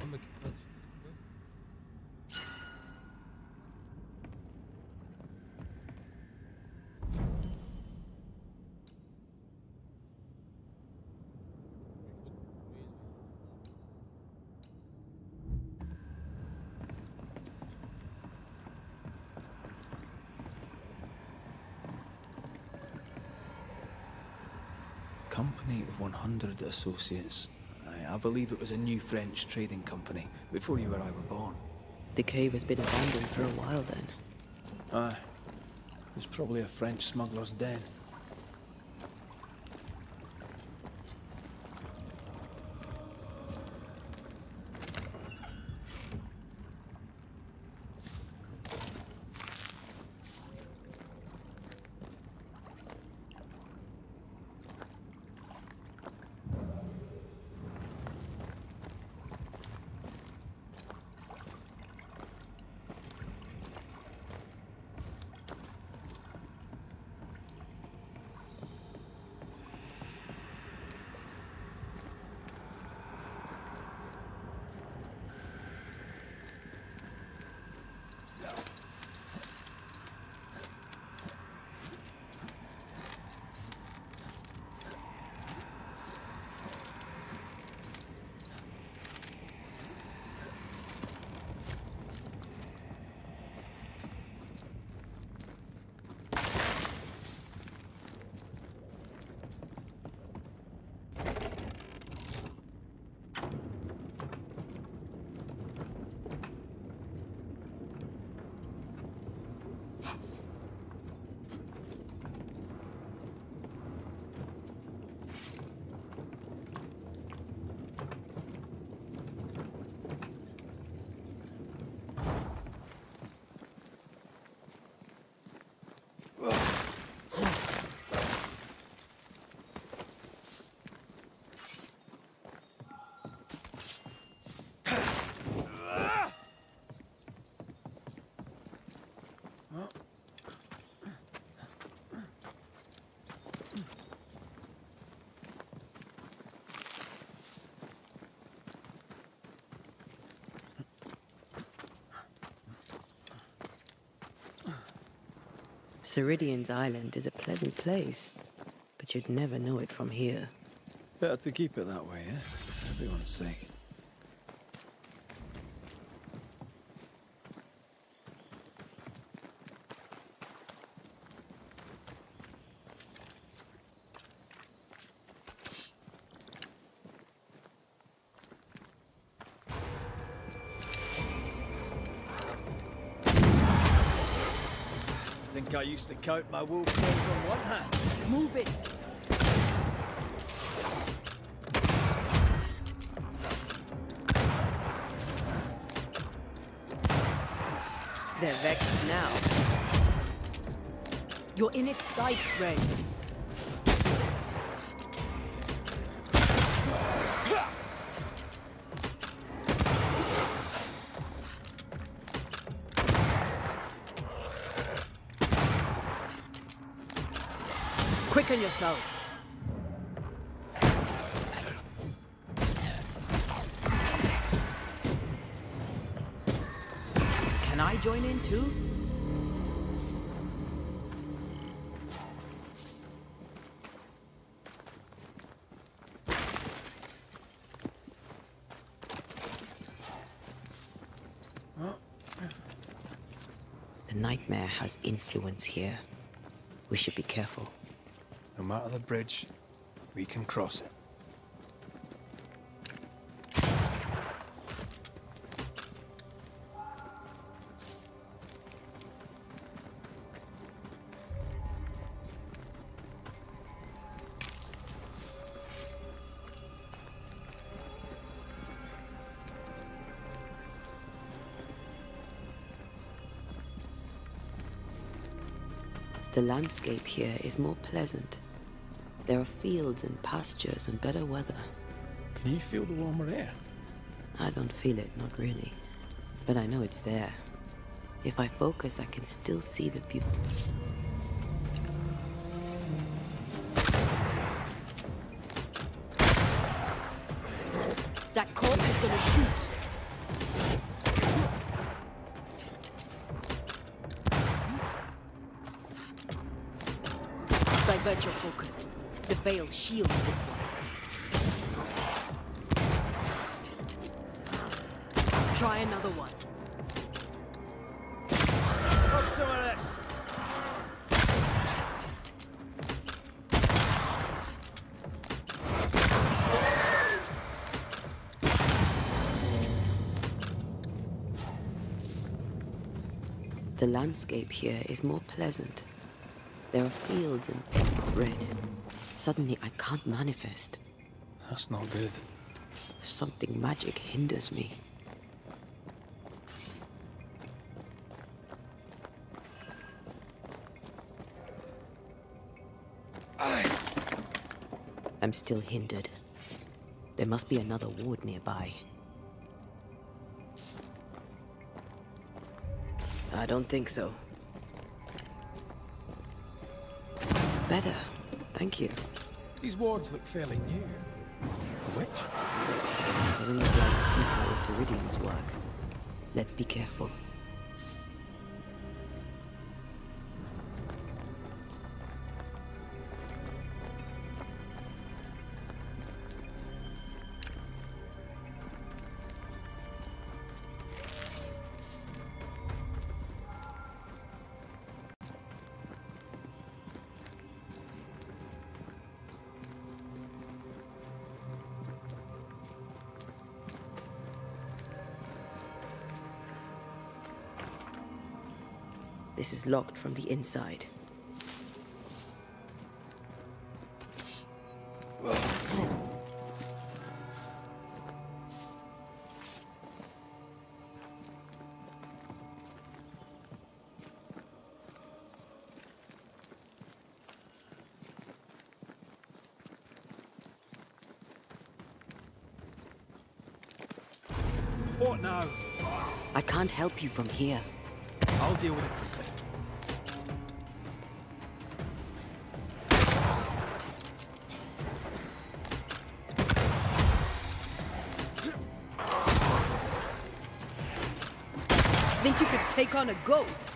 Ama kaç çıktı? Company of 100 Associates. I believe it was a new French trading company, before you or I were born. The cave has been abandoned for a while then. Aye. It was probably a French smuggler's den. Ceridian's island is a pleasant place, but you'd never know it from here. Better to keep it that way, eh? For everyone's sake. think I used to count my wolf kills on one hand. Move it! They're vexed now. You're in its sights, Ray. Quicken yourself. Can I join in too? The nightmare has influence here. We should be careful. No matter the bridge, we can cross it. The landscape here is more pleasant. There are fields and pastures and better weather. Can you feel the warmer air? I don't feel it, not really. But I know it's there. If I focus, I can still see the beauty. That corpse is gonna shoot! Divert your focus. The veil shields this one. Try another one. Have some of this! The landscape here is more pleasant. There are fields and red. Suddenly, I can't manifest. That's not good. Something magic hinders me. I'm still hindered. There must be another ward nearby. I don't think so. Better. Thank you. These wards look fairly new. A witch? Doesn't look like Seeker or Ceridian's work. Let's be careful. This is locked from the inside. What now? I can't help you from here. I'll deal with it quickly. Think you could take on a ghost?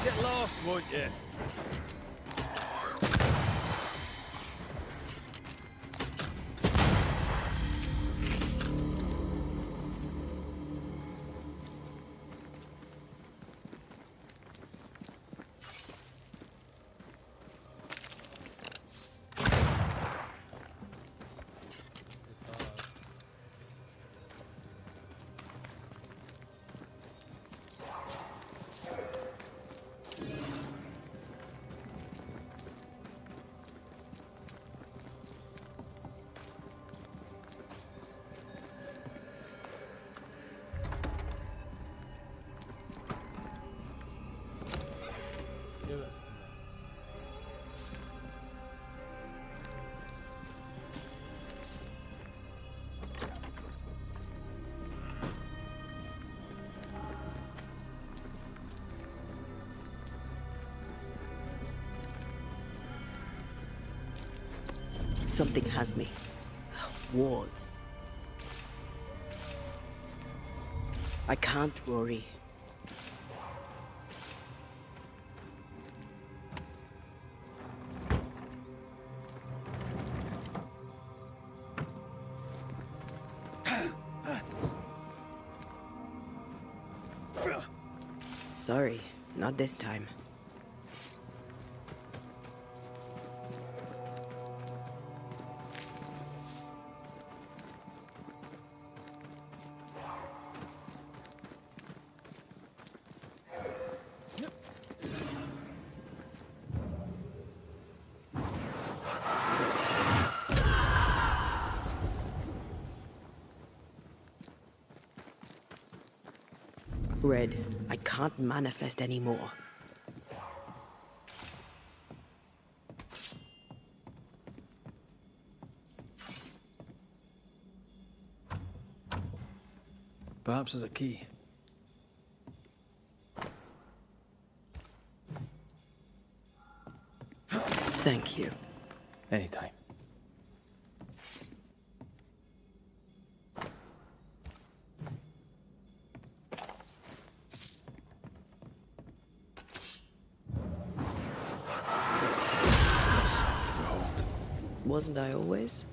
Get lost, won't you? Something has me. Wards. I can't worry. Sorry, not this time. Red, I can't manifest anymore. Perhaps there's a key. Thank you. Anytime. Wasn't I always?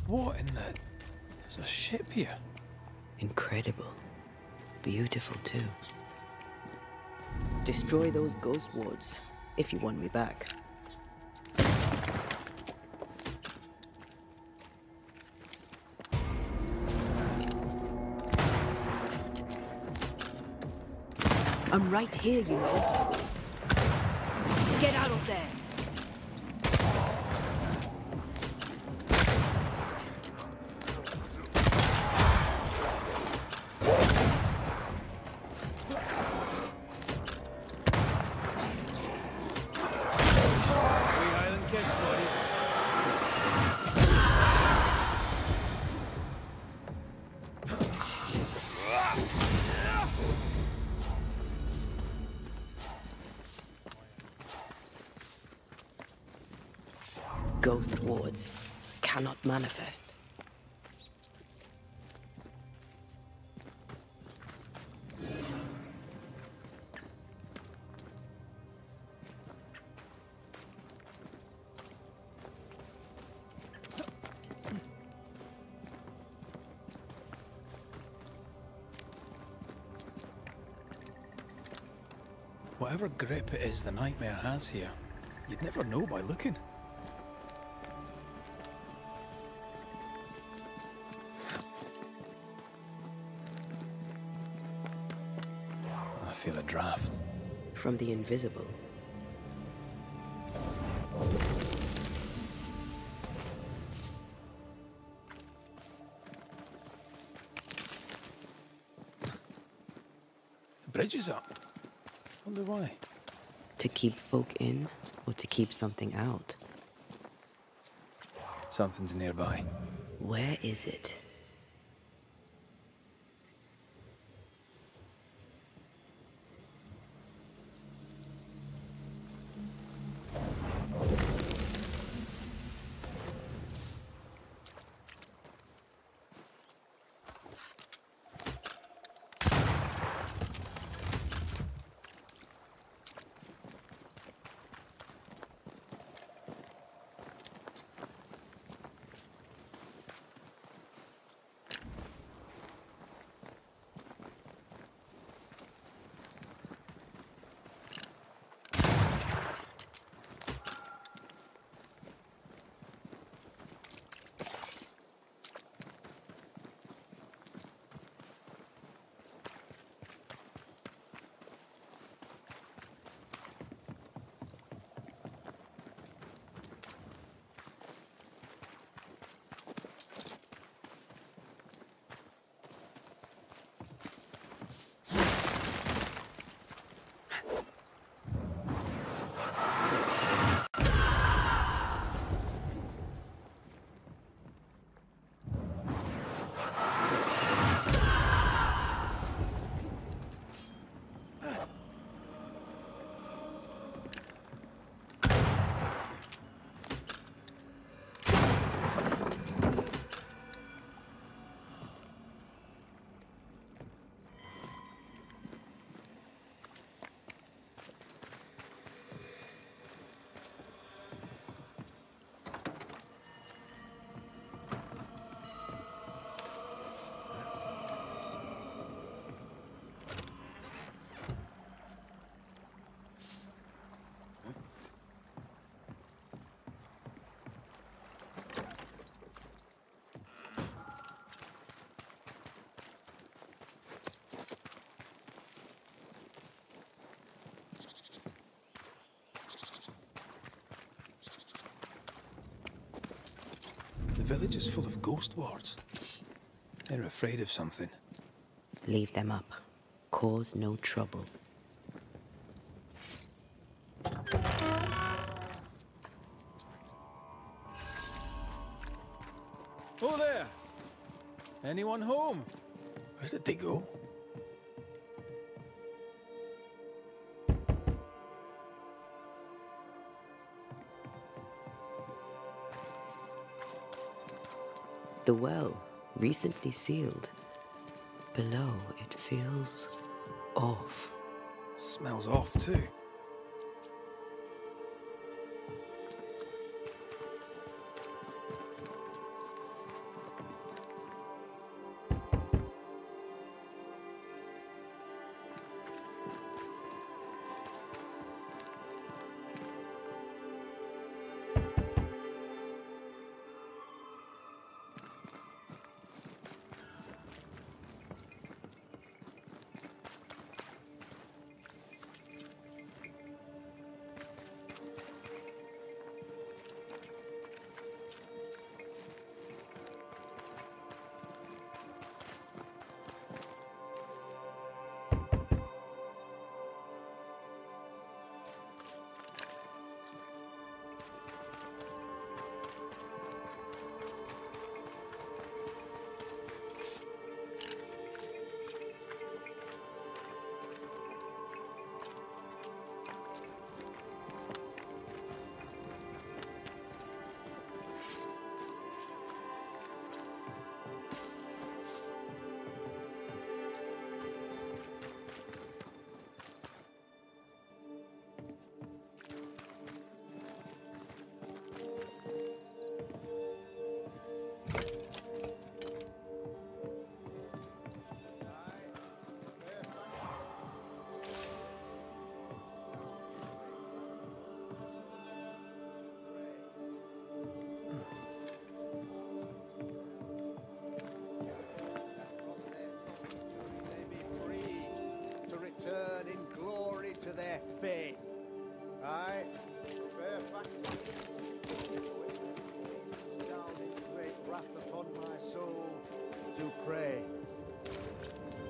What in the... There's a ship here. Incredible. Beautiful, too. Destroy those ghost wards, if you want me back. I'm right here, you know. Get out of there! Ghost wards cannot manifest. Whatever grip it is the nightmare has here, you'd never know by looking. I feel a draft. From the invisible. The bridge is up. Wonder why. To keep folk in, or to keep something out? Something's nearby. Where is it? The village is full of ghost wards. They're afraid of something. Leave them up. Cause no trouble. Oh there! Anyone home? Where did they go? The well, recently sealed. Below, it feels off. Smells off too.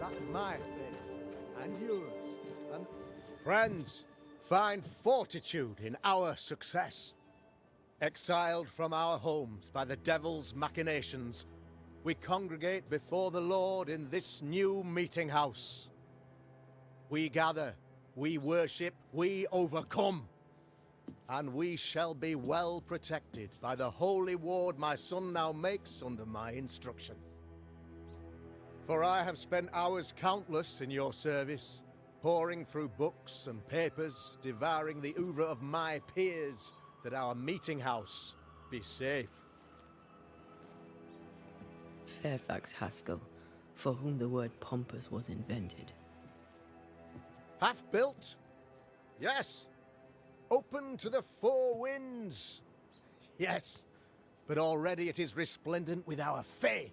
That's my faith, and yours, and... Friends, find fortitude in our success. Exiled from our homes by the devil's machinations, we congregate before the Lord in this new meeting house. We gather, we worship, we overcome. And we shall be well protected by the holy ward my son now makes under my instruction. For I have spent hours countless in your service, poring through books and papers, devouring the oeuvre of my peers, that our meeting house be safe. Fairfax Haskell, for whom the word pompous was invented. Half built? Yes. Open to the four winds? Yes. But already it is resplendent with our faith.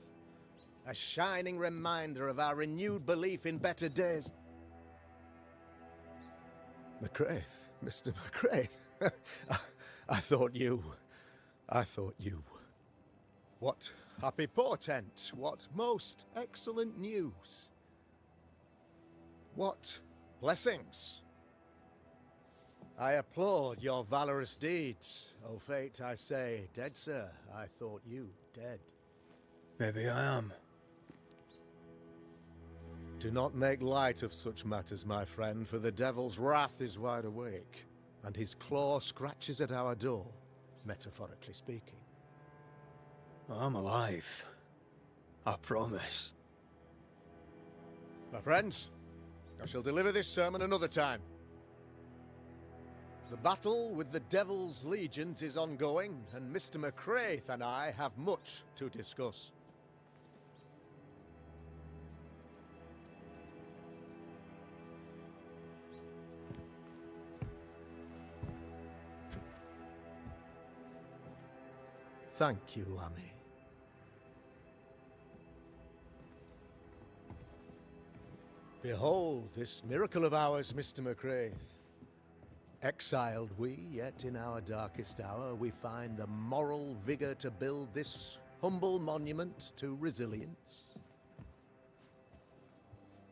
A shining reminder of our renewed belief in better days. McCraith, Mr. McCraith. I thought you. What happy portent, what most excellent news. What blessings. I applaud your valorous deeds. O fate, I say, dead sir, I thought you dead. Maybe I am. Do not make light of such matters, my friend, for the devil's wrath is wide awake, and his claw scratches at our door, metaphorically speaking. I'm alive. I promise. My friends, I shall deliver this sermon another time. The battle with the devil's legions is ongoing, and Mr. McCraith and I have much to discuss. Thank you, Lammy. Behold this miracle of ours, Mr. McCraith. Exiled we, yet in our darkest hour we find the moral vigor to build this humble monument to resilience.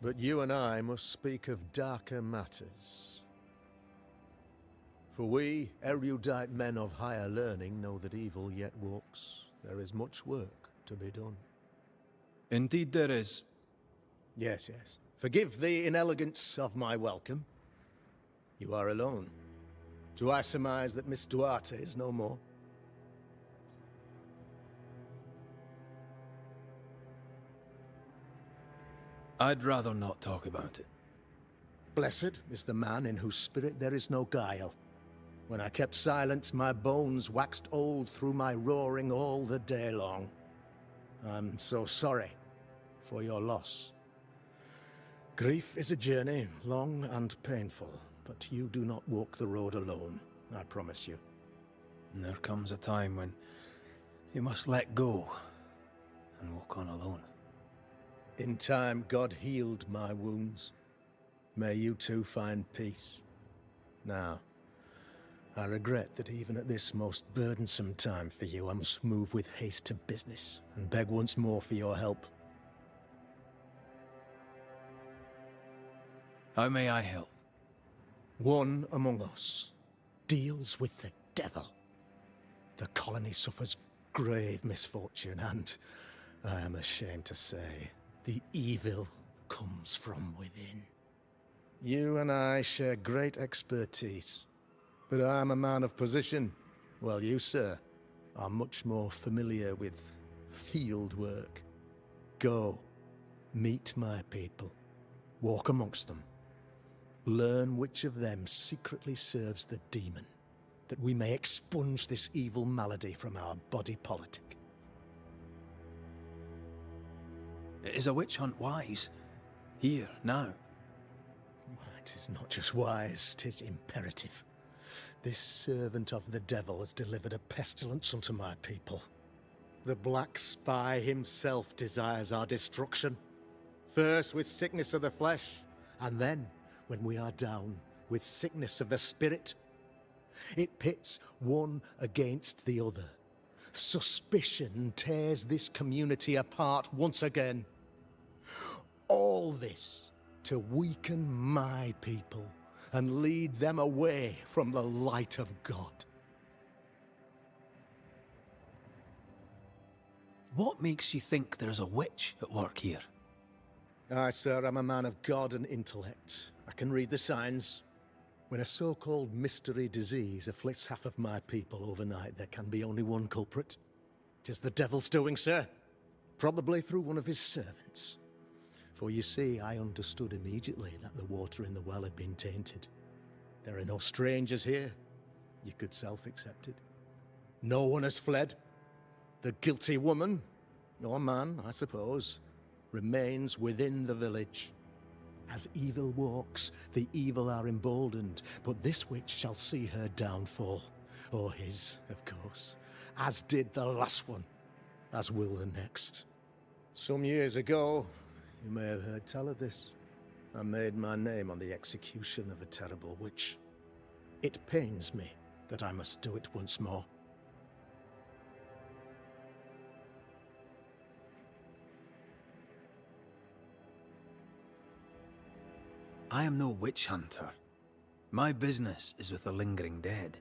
But you and I must speak of darker matters. For we, erudite men of higher learning, know that evil yet walks. There is much work to be done. Indeed there is. Yes, yes. Forgive the inelegance of my welcome. You are alone. Do I surmise that Miss Duarte is no more? I'd rather not talk about it. Blessed is the man in whose spirit there is no guile. When I kept silence, my bones waxed old through my roaring all the day long. I'm so sorry for your loss. Grief is a journey, long and painful, but you do not walk the road alone, I promise you. And there comes a time when you must let go and walk on alone. In time, God healed my wounds. May you too find peace. Now, I regret that even at this most burdensome time for you, I must move with haste to business and beg once more for your help. How may I help? One among us deals with the devil. The colony suffers grave misfortune, and I am ashamed to say, the evil comes from within. You and I share great expertise, but I am a man of position, while you, sir, are much more familiar with field work. Go, meet my people, walk amongst them, learn which of them secretly serves the demon, that we may expunge this evil malady from our body politic. Is a witch hunt wise? Here, now? It is not just wise, 'tis imperative. This servant of the devil has delivered a pestilence unto my people. The Black Spy himself desires our destruction. First with sickness of the flesh, and then, when we are down, with sickness of the spirit. It pits one against the other. Suspicion tears this community apart once again. All this to weaken my people and lead them away from the light of God. What makes you think there's a witch at work here? Aye, sir, I'm a man of God and intellect. I can read the signs. When a so-called mystery disease afflicts half of my people overnight, there can be only one culprit. 'Tis the devil's doing, sir. Probably through one of his servants. For you see, I understood immediately that the water in the well had been tainted. There are no strangers here. You could self-accept it. No one has fled. The guilty woman, or man, I suppose, remains within the village. As evil walks, the evil are emboldened, but this witch shall see her downfall. Or his, of course. As did the last one. As will the next. Some years ago, you may have heard tell of this. I made my name on the execution of a terrible witch. It pains me that I must do it once more. I am no witch hunter. My business is with the lingering dead.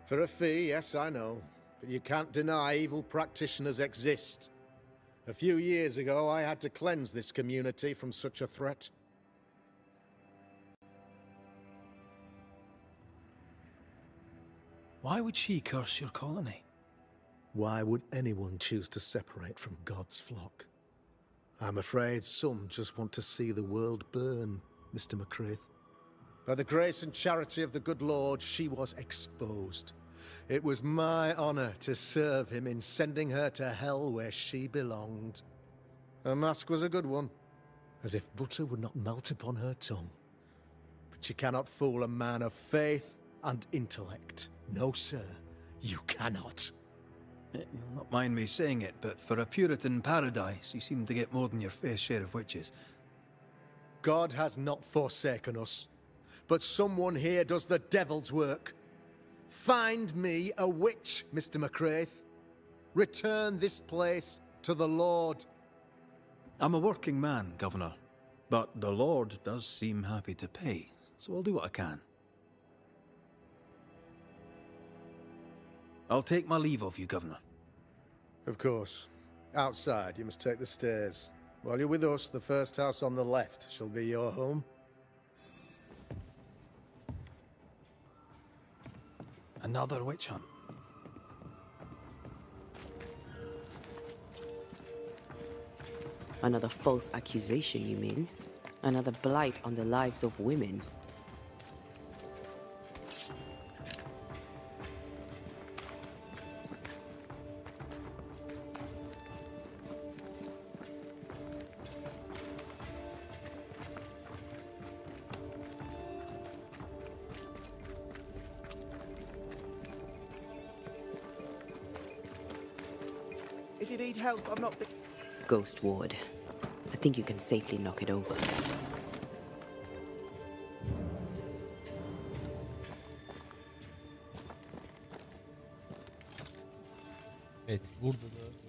For a fee, yes, I know. But you can't deny evil practitioners exist. A few years ago, I had to cleanse this community from such a threat. Why would she curse your colony? Why would anyone choose to separate from God's flock? I'm afraid some just want to see the world burn, Mr. McCraith. By the grace and charity of the good Lord, she was exposed. It was my honor to serve him in sending her to hell where she belonged. Her mask was a good one, as if butter would not melt upon her tongue. But you cannot fool a man of faith and intellect. No, sir, you cannot. You'll not mind me saying it, but for a Puritan paradise, you seem to get more than your fair share of witches. God has not forsaken us, but someone here does the devil's work. Find me a witch, Mr. McCraith. Return this place to the Lord. I'm a working man, Governor, but the Lord does seem happy to pay, so I'll do what I can. I'll take my leave of you, Governor. Of course. Outside, you must take the stairs. While you're with us, the first house on the left shall be your home. Another witch hunt. Another false accusation, you mean? Another blight on the lives of women? If you need help, I'm not... Ghost Ward. I think you can safely knock it over. Evet, burada da